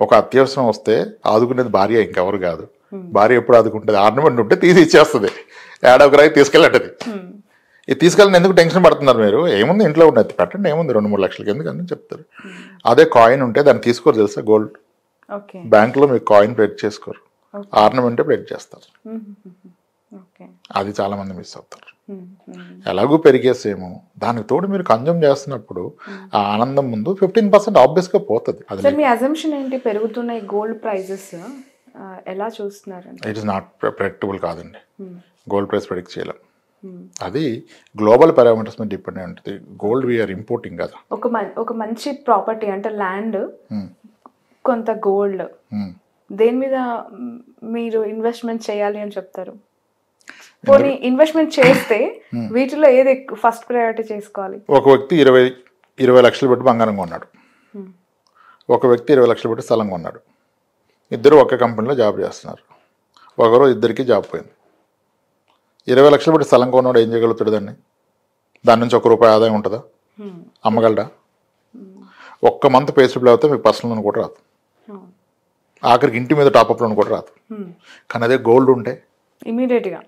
ఒక అత్యవసరం వస్తే ఆదుకునేది భార్య, ఇంకెవరు కాదు. భార్య ఎప్పుడు ఆదుకుంటుంది? ఆర్నమెంట్ ఉంటే తీసి ఇచ్చేస్తుంది, ఏడొకరాయి తీసుకెళ్ళటది. ఇది తీసుకెళ్ళిన ఎందుకు టెన్షన్ పడుతున్నారు మీరు? ఏముంది, ఇంట్లో ఉన్నది పెట్టండి, ఏముంది 2-3 లక్షలకి ఎందుకని చెప్తారు. అదే కాయిన్ ఉంటే దాన్ని తీసుకోరు తెలుసా, గోల్డ్ బ్యాంకులో మీకు కాయిన్ ప్లేట్ చేసుకోరు, ఆర్నమెంటే ప్లేట్ చేస్తారు. అది చాలా మంది మిస్ అవుతారు. ఎలాగూ పెరిగేసేమో, దానికి తోడు మీరు కన్జ్యూమ్ చేస్తున్నప్పుడు ఆ ఆనందం ముందు 15% ఆబ్వియస్ గా పోతుంది. మీ అజంప్షన్ ఏంటి? పెరుగుతున్నాయి గోల్డ్ ప్రైజెస్, ఎలా చూస్తున్నారండి? ఇట్ ఈస్ నాట్ ప్రెడిక్టబుల్ కాదండి. గోల్డ్ ప్రైస్ ప్రెడిక్ట్ చేయలేం. అది గ్లోబల్ పారామీటర్స్ మీద డిపెండ్ అయి ఉంటుంది. గోల్డ్ వీఆర్ ఇంపోర్టింగ్ కదా. ఒక మంచి ప్రాపర్టీ అంటే ల్యాండ్, కొంత గోల్డ్, దేని మీద మీరు ఇన్వెస్ట్మెంట్ చేయాలి అని చెప్తారు? పోనీ ఇన్వెస్ట్మెంట్ చేస్తే వీటిలో ఏది ఫస్ట్ ప్రయారిటీ చేసుకోవాలి? ఒక వ్యక్తి 20 లక్షలు పెట్టి బంగారం కొన్నాడు, ఒక వ్యక్తి 20 లక్షలు పెట్టి స్థలం కొన్నాడు. ఇద్దరు ఒకే కంపెనీలో జాబ్ చేస్తున్నారు. ఒకరోజు ఇద్దరికి జాబ్ పోయింది. 20 లక్షలు పెట్టి స్థలం కొన్నాడు ఏం చేయగలుగుతాడు? దాని నుంచి ₹1 ఆదాయం ఉంటుందా? అమ్మగలడా? ఒక్క మంత్ పే స్లిప్ లేకపోతే మీకు పర్సనల్ లోన్ కూడా రాదు, ఆఖరికి ఇంటి మీద టాప్అప్ లోన్ కూడా రాదు. కానీ అదే గోల్డ్ ఉంటే ఇమీడియట్గా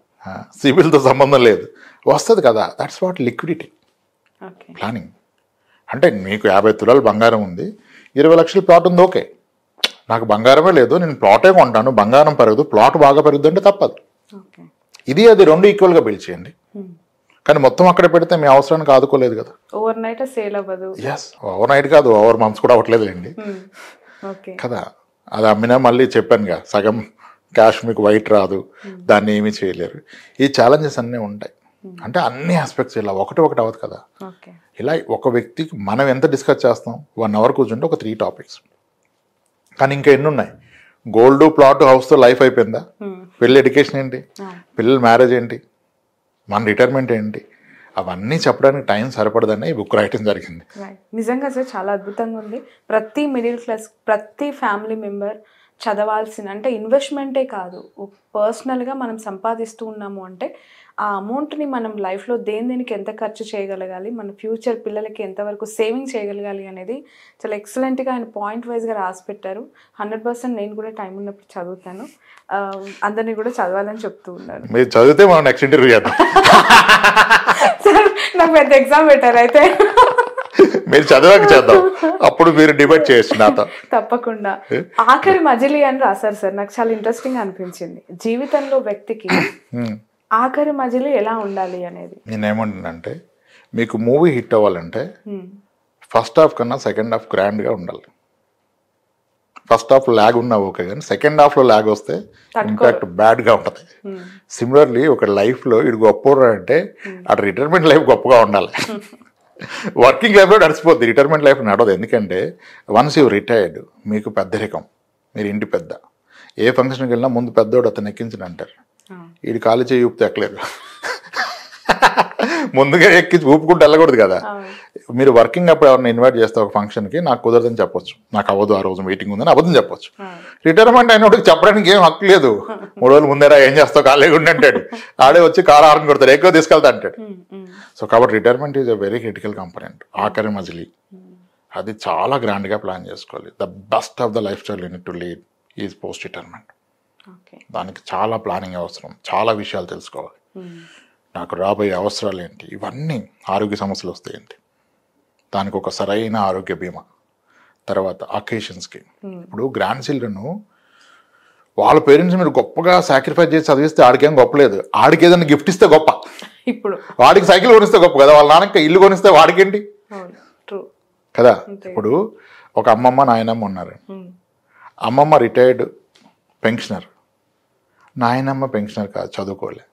సిబిల్తో సంబంధం లేదు, వస్తుంది కదా. దట్స్ వాట్ లిక్విడిటీ ప్లానింగ్ అంటే. మీకు 50 తులాలు బంగారం ఉంది, 20 లక్షల ప్లాట్ ఉంది, ఓకే. నాకు బంగారమే లేదు, నేను ప్లాటే కొంటాను, బంగారం పెరగదు, ప్లాట్ బాగా పెరుగుద్ది అంటే తప్పదు. ఇది అది రెండు ఈక్వల్గా బిల్డ్ చేయండి. కానీ మొత్తం అక్కడ పెడితే మీ అవసరానికి ఆదుకోలేదు కదా. ఓవర్ నైట్ సేల్ అవ్వదు. ఎస్, ఓవర్ నైట్ కాదు, ఓవర్ మంత్స్ కూడా అవ్వట్లేదు అండి కదా. అది అమ్మినా మళ్ళీ చెప్పానుగా, సగం క్యాష్ మీకు వైట్ రాదు, దాన్ని ఏమీ చేయలేరు. ఈ ఛాలెంజెస్ అన్నీ ఉంటాయి. అంటే అన్ని ఆస్పెక్ట్స్ ఇలా ఒకటి అవ్వదు కదా. ఇలా ఒక వ్యక్తికి మనం ఎంత డిస్కస్ చేస్తాం, 1 అవర్ కూర్చుంటే ఒక 3 టాపిక్స్. కానీ ఇంకా ఎన్ని ఉన్నాయి? గోల్డ్, ప్లాట్, హౌస్తో లైఫ్ అయిపోయిందా? పిల్లల ఎడ్యుకేషన్ ఏంటి, పిల్లల మ్యారేజ్ ఏంటి, మన రిటైర్మెంట్ ఏంటి, అవన్నీ చెప్పడానికి టైం సరిపడదని ఈ బుక్ రాయటం జరిగింది. నిజంగా సార్ చాలా అద్భుతంగా ఉంది. ప్రతి మిడిల్ క్లాస్, ప్రతి ఫ్యామిలీ మెంబర్ చదవాల్సిన, అంటే ఇన్వెస్ట్మెంటే కాదు, పర్సనల్గా మనం సంపాదిస్తూ ఉన్నాము అంటే ఆ అమౌంట్ని మనం లైఫ్లో దేనికి ఎంత ఖర్చు చేయగలగాలి, మన ఫ్యూచర్ పిల్లలకి ఎంతవరకు సేవింగ్ చేయగలగాలి అనేది చాలా ఎక్సలెంట్గా ఆయన పాయింట్ వైజ్గా రాసి పెట్టారు. 100% నేను కూడా టైం ఉన్నప్పుడు చదువుతాను, అందరినీ కూడా చదవాలని చెప్తూ ఉన్నాను. మీరు చదివితే మనం నెక్స్ట్ ఇంటర్వ్యూ చేద్దాం. సార్ నాకు పెద్ద ఎగ్జామ్ పెట్టారు, అయితే మీరు చదివాక చేద్దాం, అప్పుడు మీరు డిబేట్ చేయొచ్చు నాతో. తప్పకుండా. ఆఖరి మజిలీ అని రాశారు సార్, నాకు చాలా ఇంట్రెస్టింగ్ అనిపించింది. జీవితంలో వ్యక్తికి ఆఖరి మజిలీ ఎలా ఉండాలి అనేది. నేనేమంటున్నానంటే, మీకు మూవీ హిట్ అవ్వాలంటే ఫస్ట్ హాఫ్ కన్నా సెకండ్ హాఫ్ గ్రాండ్గా ఉండాలి. ఫస్ట్ హాఫ్ ల్యాగ్ ఉన్నా ఓకే, కానీ సెకండ్ హాఫ్లో ల్యాగ్ వస్తే ఇంపాక్ట్ బ్యాడ్గా ఉంటుంది. సిమిలర్లీ ఒక లైఫ్లో ఇటు గొప్ప అంటే అటు రిటైర్మెంట్ లైఫ్ గొప్పగా ఉండాలి. వర్కింగ్ లైఫ్లో నడిచిపోద్ది, రిటైర్మెంట్ లైఫ్ నడవదు. ఎందుకంటే వన్స్ యూ రిటైర్డ్, మీకు పెద్దరికం, మీరు ఇంటి పెద్ద. ఏ ఫంక్షన్కి వెళ్ళినా ముందు పెద్దోడు అతను ఎక్కించిన అంటారు, వీడు ఖాళీ చేయి ఊపితే ఎక్కలేరు, ముందుగా ఎక్కించి ఊపుకుంటూ వెళ్ళకూడదు కదా. మీరు వర్కింగ్ అప్పుడు ఎవరిని ఇన్వైట్ చేస్తే ఒక ఫంక్షన్కి, నాకు కుదరదని చెప్పొచ్చు, నాకు అవ్వదు, ఆ రోజు మీటింగ్ ఉందని అబద్ధం చెప్పొచ్చు. రిటైర్మెంట్ అయినోడికి చెప్పడానికి ఏం హక్కు లేదు. 3 రోజులు ముందేరా ఏం చేస్తావు, ఖాళీగా ఉండి అంటాడు, ఆడే వచ్చి కారు హారన్ కొడతాడు, ఎక్కువ తీసుకెళ్తా అంటాడు. సో కాబట్టి retirement is a very critical component. ఆఖరి మజిలీ అది చాలా గ్రాండ్గా ప్లాన్ చేసుకోవాలి. The best of the life style unit to lead is post retirement. దానికి చాలా ప్లానింగ్ అవసరం, చాలా విషయాలు తెలుసుకోవాలి. నాకు రాబోయే అవసరాలు ఏంటి, ఇవన్నీ ఆరోగ్య సమస్యలు వస్తాయేంటి, దానికి ఒక సరైన ఆరోగ్య బీమా. తర్వాత అకేషన్స్కి, ఇప్పుడు గ్రాండ్ చిల్డ్రన్ వాళ్ళ పేరెంట్స్ మీరు గొప్పగా సాక్రిఫైస్ చేసి చదివిస్తే ఆడికేం గొప్పలేదు, ఆడికి ఏదైనా గిఫ్ట్ ఇస్తే గొప్ప. ఇప్పుడు వాడికి సైకిల్ కొనిస్తే గొప్ప కదా, వాళ్ళ నాన్నకి ఇల్లు కొనిస్తే వాడికేంటి కదా. ఇప్పుడు ఒక అమ్మమ్మ నాయనమ్మ ఉన్నారు, అమ్మమ్మ రిటైర్డ్ పెన్షనర్, నాయనమ్మ పెన్షనర్ కాదు, చదువుకోలే.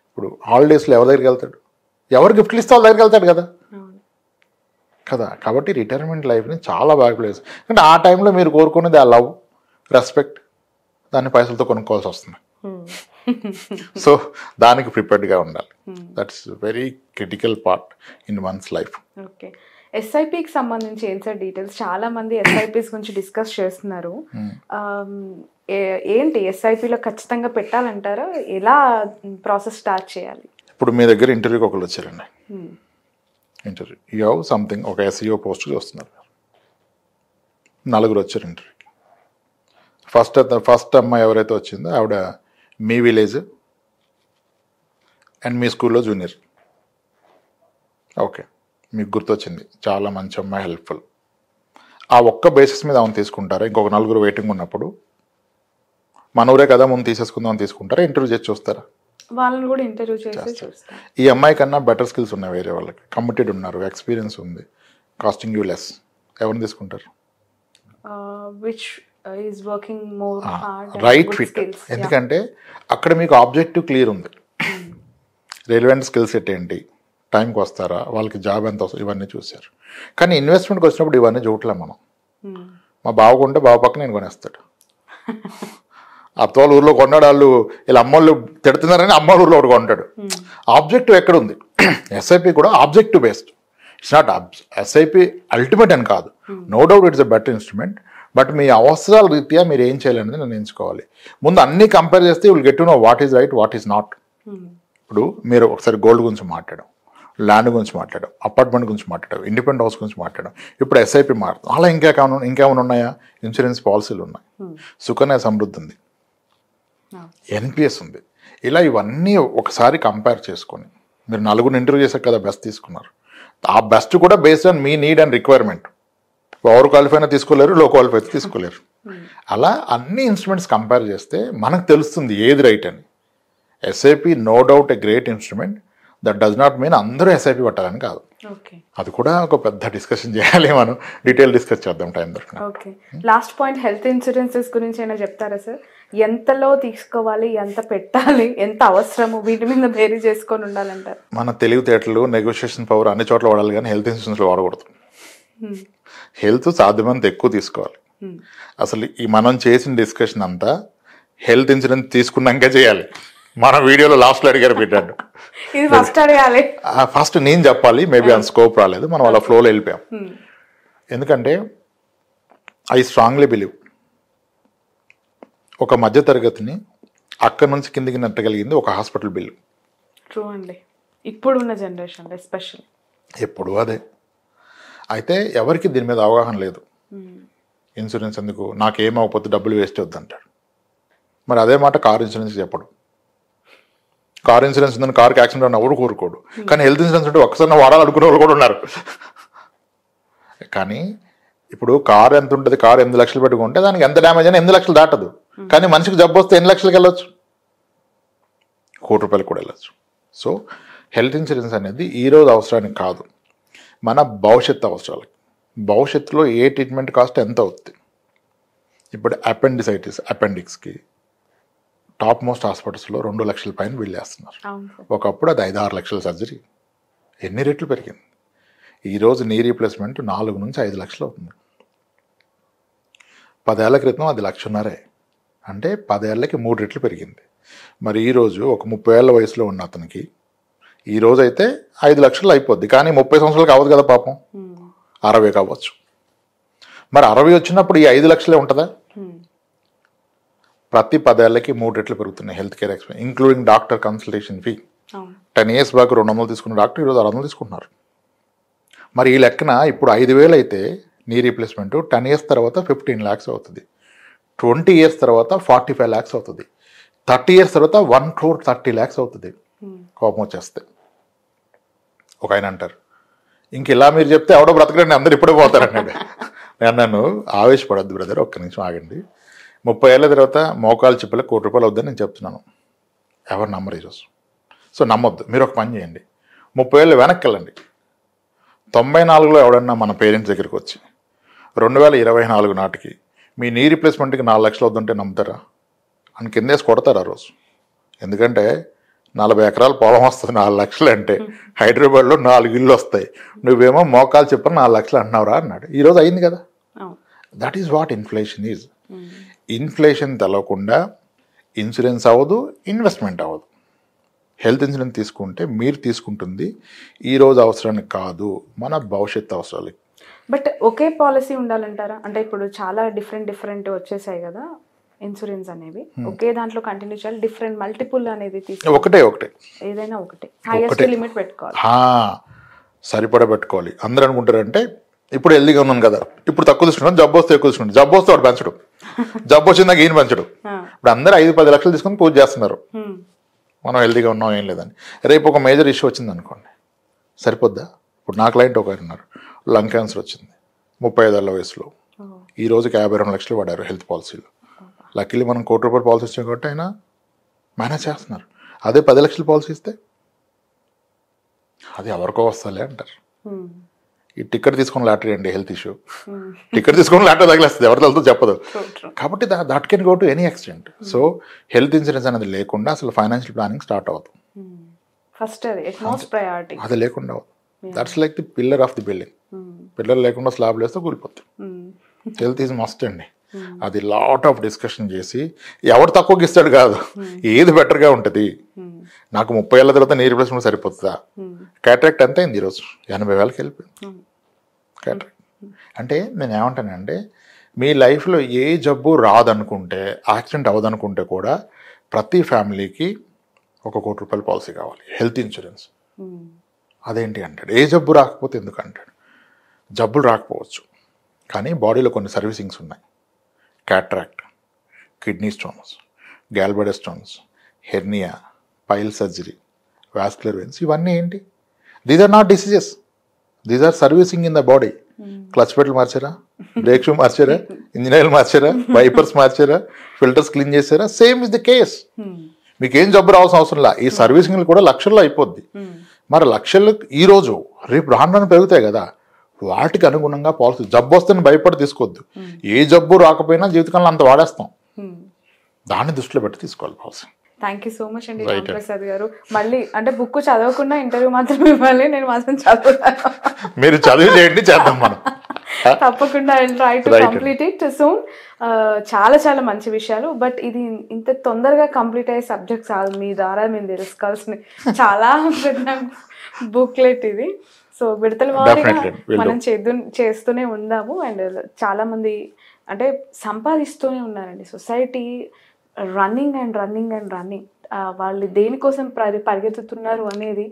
ఇప్పుడు హాలిడేస్లో ఎవరి దగ్గరికి వెళ్తాడు, ఎవరు గిఫ్ట్లు ఇస్తే వాళ్ళ దగ్గరికి వెళ్తాడు కదా కదా. కాబట్టి రిటైర్మెంట్ లైఫ్ని చాలా బాగా ప్లేస్. అంటే ఆ టైంలో మీరు కోరుకునేది ఆ లవ్, రెస్పెక్ట్, దాన్ని పైసలతో కొనుక్కోవాల్సి వస్తుంది. సో దానికి ప్రిపేర్డ్గా ఉండాలి. That's very critical part in one's life. Okay, ఎస్ఐపికి సంబంధించి ఏం సార్ డీటెయిల్స్? చాలా మంది ఎస్ఐపిస్ గురించి డిస్కస్ చేస్తున్నారు. ఏంటి ఎస్ఐపిలో ఖచ్చితంగా పెట్టాలంటారా? ఎలా ప్రాసెస్ స్టార్ట్ చేయాలి? ఇప్పుడు మీ దగ్గర ఇంటర్వ్యూకి ఒకళ్ళు వచ్చారండి, ఇంటర్వ్యూ యూ హ్యావ్ సంథింగ్, ఒక ఎస్ఈఓ పోస్ట్ చూస్తున్నారు, 4 వచ్చారు ఇంటర్వ్యూకి. ఫస్ట్ అమ్మాయి ఎవరైతే వచ్చిందో ఆవిడ మీ విలేజ్ అండ్ మీ స్కూల్లో జూనియర్. ఓకే, మీకు గుర్తొచ్చింది, చాలా మంచి అమ్మాయి, హెల్ప్ఫుల్. ఆ ఒక్క బేసిస్ మీద ఆమెను తీసుకుంటారా? ఇంకొక 4 వెయిటింగ్ ఉన్నప్పుడు మన ఊరే కదా ముందు తీసేసుకుందాం తీసుకుంటారా? ఇంటర్వ్యూ చేసి చూస్తారా? వాళ్ళని కూడా ఇంటర్వ్యూ చేసి చూస్తారు. ఈ అమ్మాయి కన్నా బెటర్ స్కిల్స్ ఉన్నాయి వేరే వాళ్ళకి, కమిటెడ్ ఉన్నారు, ఎక్స్పీరియన్స్ ఉంది, కాస్టింగ్ యూ లెస్, ఎవరిని తీసుకుంటారు? Is working more hard right fit. ఎందుకంటే అక్కడ మీకు ఆబ్జెక్టివ్ క్లియర్ ఉంది, రిలవెంట్ స్కిల్ సెట్ ఏంటి, టైంకి వస్తారా, వాళ్ళకి జాబ్ ఎంత వస్తుంది, ఇవన్నీ చూశారు. కానీ ఇన్వెస్ట్మెంట్కి వచ్చినప్పుడు ఇవన్నీ చూడలేం మనం. మా బావ కొంటే బావ పక్కన నేను కొనేస్తాడు, అత్తవాళ్ళ ఊర్లో కొన్నాడు, వాళ్ళు వీళ్ళ అమ్మోళ్ళు తిడుతున్నారని అమ్మ ఊర్లో ఒకటి కొంటాడు. ఆబ్జెక్టివ్ ఎక్కడ ఉంది? ఎస్ఐపి కూడా objective based. It's not SIP ultimate అని కాదు, no doubt it's a better instrument. But మీ అవసరాల రీత్యా మీరు ఏం చేయాలనేది నేను ఎంచుకోవాలి. ముందు అన్నీ కంపేర్ చేస్తే will get to know what is right, what is not. ఇప్పుడు మీరు ఒకసారి గోల్డ్ గురించి మాట్లాడాం, ల్యాండ్ గురించి మాట్లాడాం, అపార్ట్మెంట్ గురించి మాట్లాడాం, ఇండిపెండెంట్ హౌస్ గురించి మాట్లాడాం, ఇప్పుడు ఎస్ఐపి మారుతాం. అలా ఇంకేమైనా ఉన్నాయా? ఇన్సూరెన్స్ పాలసీలు ఉన్నాయి, సుకన్య సమృద్ధి ఉంది, ఎన్పిఎస్ ఉంది. ఇలా ఇవన్నీ ఒకసారి కంపేర్ చేసుకొని మీరు 4 ఇంటర్వ్యూ చేశారు కదా, బెస్ట్ తీసుకున్నారు. ఆ బెస్ట్ కూడా based on me need and requirement. Over qualify అయినా తీసుకోలేరు, లో క్వాలిఫై అయితే తీసుకోలేరు. అలా అన్ని ఇన్స్ట్రుమెంట్స్ కంపేర్ చేస్తే మనకు తెలుస్తుంది ఏది రైట్ అని. SIP no doubt a great instrument. That does not mean అందరూ ఎస్ఐపి పట్టాలని కాదు. అది కూడా ఒక పెద్ద డిస్కషన్ చేయాలి, మనం డీటెయిల్ డిస్కస్ చేద్దాం టైం దొరికిన. Okay, last point health insurances గురించి అయినా చెప్తారా సార్? ఎంతలో తీసుకోవాలి, ఎంత పెట్టాలి, ఎంత అవసరము, వీటి మీద బేరీ చేసుకొని ఉండాలంటారు? మన తెలివితేటలు, నెగోషియేషన్ పవర్ అన్ని చోట్ల వాడాలి, కానీ హెల్త్ ఇన్సూరెన్స్లో వాడకూడదు. హెల్త్ సాధ్యమంత ఎక్కువ తీసుకోవాలి. అసలు ఈ మనం చేసిన డిస్కషన్ అంతా హెల్త్ ఇన్సూరెన్స్ తీసుకున్నాక చేయాలి. మన వీడియోలో లాస్ట్లో అడిగారు పెట్టాడు, ఇది ఫస్ట్ అడగాలి, ఫస్ట్ నేను చెప్పాలి. మేబీ అంత స్కోప్ రాలేదు, మనం వాళ్ళ ఫ్లోలో వెళ్ళిపోయాం. ఎందుకంటే ఐ స్ట్రాంగ్లీ బిలీవ్ ఒక మధ్య తరగతిని అక్కడి నుంచి కిందికి నెట్టగలిగింది ఒక హాస్పిటల్ బిల్లు. ట్రూ అండి, ఇప్పుడున్న జనరేషన్ ఎస్పెషల్. ఎప్పుడు అదే. అయితే ఎవరికి దీని మీద అవగాహన లేదు. ఇన్సూరెన్స్ ఎందుకు, నాకేమవకపోతే డబ్బులు వేస్ట్ అవుద్దంటాడు. మరి అదే మాట కార్ ఇన్సూరెన్స్ చెప్పడు. కార్ ఇన్సూరెన్స్ ఉందని కార్కి యాక్సిడెంట్ అని ఎవరు కోరుకోడు, కానీ హెల్త్ ఇన్సూరెన్స్ ఉంటే ఒక్కసారి వాడాలనుకునే వాళ్ళు కూడా ఉన్నారు. కానీ ఇప్పుడు కార్ ఎంత ఉంటుంది, కార్ 8 లక్షలు పెట్టుకుంటే దానికి ఎంత డ్యామేజ్ అయినా 8 లక్షలు దాటదు. కానీ మనిషికి జబ్బు వస్తే 8 లక్షలకి వెళ్ళొచ్చు, ₹1 కోటి కూడా వెళ్ళొచ్చు. సో హెల్త్ ఇన్సూరెన్స్ అనేది ఈరోజు అవసరానికి కాదు, మన భవిష్యత్తు అవసరాలకి. భవిష్యత్తులో ఏ ట్రీట్మెంట్ కాస్ట్ ఎంత అవుతుంది. ఇప్పుడు అపెండిక్స్కి టాప్ మోస్ట్ హాస్పిటల్స్లో 2 లక్షల పైన బిల్ వేస్తున్నారు. ఒకప్పుడు అది 5-6 లక్షల సర్జరీ. ఎన్ని రెట్లు పెరిగింది. ఈరోజు నీ రీప్లేస్మెంట్ 4 నుంచి 5 లక్షలు అవుతుంది. 10 ఏళ్ల క్రితం అది 1,500,000. అంటే 10 ఏళ్ళకి 3 రెట్లు పెరిగింది. మరి ఈరోజు ఒక 30 ఏళ్ళ వయసులో ఉన్న అతనికి ఈరోజు అయితే 5 లక్షలు అయిపోద్ది. కానీ 30 సంవత్సరాలు కావద్దు కదా పాపం, 60 కావచ్చు. మరి 60 వచ్చినప్పుడు ఈ 5 లక్షలే ఉంటుందా? ప్రతి 10 ఏళ్ళకి 3 రెట్లు పెరుగుతున్నాయి health care expense, including doctor consultation fee. 10 years back 200 తీసుకున్న డాక్టర్ ఈరోజు 600 తీసుకుంటున్నారు. మరి ఈ లెక్కన ఇప్పుడు 5,000 అయితే నీ రీప్లేస్మెంట్ 10 years తర్వాత 15 lakhs అవుతుంది, 20 years తర్వాత 45 lakhs అవుతుంది, 30 years తర్వాత 1,30,00,000 అవుతుంది. కోపం వచ్చేస్తే ఒక ఆయన అంటారు, ఇంక ఇలా మీరు చెప్తే ఎవడో బ్రతకడండి, అందరు ఇప్పుడే పోతారన్నాడు. నేను నన్ను ఆవేశపడద్దు బ్రదర్, ఒక్క నిమిషం ఆగండి. 30 ఏళ్ళ తర్వాత మోకాలు చిప్పలకు ₹1 కోటి అవుద్దని నేను చెప్తున్నాను. ఎవరు నమ్మరు ఈరోజు. సో నమ్మొద్దు. మీరు ఒక పని చేయండి, 30 ఏళ్ళు వెనక్కి వెళ్ళండి. 94లో ఎవడన్నా మన పేరెంట్స్ దగ్గరికి వచ్చి 2024 నాటికి మీ నీ రీప్లేస్మెంట్కి 4 లక్షలు అవుతుంటే నమ్ముతారా అని కిందేసి కొడతారు ఆ రోజు. ఎందుకంటే 40 ఎకరాల పొలం వస్తుంది 4 లక్షలు అంటే, హైదరాబాద్లో 4 ఇళ్ళు వస్తాయి, నువ్వేమో మోకాలు చెప్పని 4 లక్షలు అంటున్నావురా అన్నాడు. ఈరోజు అయింది కదా. That is what inflation is. Inflation తెలవకుండా ఇన్సూరెన్స్ అవ్వదు, ఇన్వెస్ట్మెంట్ అవ్వదు. హెల్త్ ఇన్సూరెన్స్ తీసుకుంటే మీరు తీసుకుంటుంది ఈరోజు అవసరానికి కాదు, మన భవిష్యత్తు అవసరాలకి. బట్ ఒకే పాలసీ ఉండాలంటారా? అంటే ఇప్పుడు చాలా డిఫరెంట్ వచ్చేసాయి కదా ఇన్సూరెన్స్ అనేవి, ఒకే దాంట్లో కంటిన్యూ చేయాలి, డిఫరెంట్ మల్టిపుల్ అనేది ఒకటే ఏదైనా ఒకటే హైయెస్ట్ లిమిట్ పెట్టుకోవాలి, సరిపడా పెట్టుకోవాలి. అందరూ అనుకుంటారంటే ఇప్పుడు హెల్దీగా ఉన్నాను కదా, ఇప్పుడు తక్కువ తీసుకుంటాను, జబ్బు వస్తే ఎక్కువ తీసుకుంటాను, జబ్బు వస్తే వాడు పెంచడు, జబ్బు వచ్చిందాక ఈయన పెంచడు. ఇప్పుడు అందరూ 5-10 లక్షలు తీసుకొని పూజ చేస్తున్నారు, మనం హెల్దీగా ఉన్నాం ఏం లేదని. రేపు ఒక మేజర్ ఇష్యూ వచ్చింది అనుకోండి, సరిపోద్దా? ఇప్పుడు నా క్లయింట్ ఒక ఉన్నారు, లంగ్ క్యాన్సర్ వచ్చింది 35 ఏళ్ల వయసులో, ఈ రోజుకి 52 లక్షలు పడారు హెల్త్ పాలసీలో. లక్కీలీ మనం ₹1 కోటి పాలసీ ఇచ్చాం కాబట్టి ఆయన మేనేజ్ చేస్తున్నారు. అదే 10 లక్షల పాలసీ ఇస్తే అది ఎవరికో వస్తాలే అంటారు. ఈ టికెట్ తీసుకుని లాటరీ అండి హెల్త్ ఇష్యూ. టికెట్ తీసుకుని లాటరీ తగిలేస్తుంది, ఎవరి తగులుతో చెప్పదు. కాబట్టి that can go to any extent. So health insurance అనేది లేకుండా అసలు ఫైనాన్షియల్ ప్లానింగ్ స్టార్ట్ అవుతుంది. ఫస్ట్ ప్రయారిటీ అది లేకుండా that's like the pillar of the building. Pillar లేకుండా స్లాబ్ వేస్తే కూలిపోతుంది. హెల్త్ ఈజ్ మస్ట్ అండి. అది లాట్ ఆఫ్ డిస్కషన్ చేసి ఎవరు తక్కువకి ఇస్తాడు కాదు, ఏది బెటర్గా ఉంటుంది. నాకు 30 ఏళ్ళ తర్వాత నీ రీప్లేస్మెంట్ సరిపోతుందా? క్యాటరాక్ట్ ఎంత అయింది ఈరోజు? 80,000కి వెళ్ళిపోయింది క్యాటరాక్ట్. అంటే నేను ఏమంటానంటే మీ లైఫ్లో ఏ జబ్బు రాదనుకుంటే, యాక్సిడెంట్ అవ్వదనుకుంటే కూడా ప్రతి ఫ్యామిలీకి 1 కోటి రూపాయల పాలసీ కావాలి, హెల్త్ ఇన్సూరెన్స్. అదేంటి అంటాడు, ఏ జబ్బు రాకపోతే ఎందుకు అంటాడు. జబ్బులు రాకపోవచ్చు కానీ బాడీలో కొన్ని సర్వీసింగ్స్ ఉన్నాయి. Cataract, kidney stones, gallbladder stones, hernia, pile surgery, vascular veins, ఇవన్నీ ఏంటి? These are not diseases, these are servicing in the body. Clutch పెట్లు మార్చారా, బ్రేక్ షూ మార్చారా, ఇంజిన్ ఆయిల్ మార్చారా, వైపర్స్ మార్చారా, ఫిల్టర్స్ క్లీన్ చేశారా? Same is the case. మీకేం జబ్బు రావాల్సిన అవసరం లా, ఈ సర్వీసింగ్లు కూడా లక్షల్లో అయిపోద్ది. మరి లక్షలు ఈరోజు రేపు రాను పెరుగుతాయి కదా, వాటికి అనుగుణంగా పాలసీ. జబ్బు వస్తే భయపడి తీసుకోవద్దు, ఏ జబ్బు రాకపోయినా జీవితకాలంలో అంత వాడేస్తాం, దాన్ని దృష్టిలో పెట్టి తీసుకోవాలి policy. Thank you so much అండి రామప్రసాద్ గారు. మళ్ళీ అంటే బుక్ చదవకుండా ఇంటర్వ్యూ మాత్రం ఇవ్వాలి, నేను మాత్రం చదువుతాను. మీరు చదివి చేయండి, చేద్దాం మనం. తప్పకుండా I will try to complete it soon. చాలా చాలా మంచి విషయాలు, బట్ ఇది ఇంత తొందరగా కంప్లీట్ అయ్యే సబ్జెక్ట్స్ కాదు, మీ ద్వారా మేము తెలుసుకోవాల్సిన చాలా బుక్లెట్ ఇది. సో విడతల వారీగా మనం చేస్తూనే ఉందాము. అండ్ చాలా మంది అంటే సంపాదిస్తూనే ఉన్నారండి. Society running and running and running, వాళ్ళు దేనికోసం పరిగెత్తుతున్నారు అనేది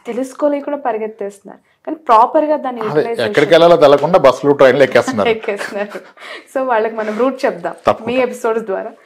తెలుసుకోలేకుండా పరిగెత్తేస్తున్నారు, కానీ ప్రాపర్గా దాన్ని ఎక్కడికి వెళ్ళాలో తెలకుండా బస్సులు ట్రైన్లు ఎక్కేస్తున్నారు. సో వాళ్ళకి మనం రూట్ చెప్దాం మీ ఎపిసోడ్స్ ద్వారా.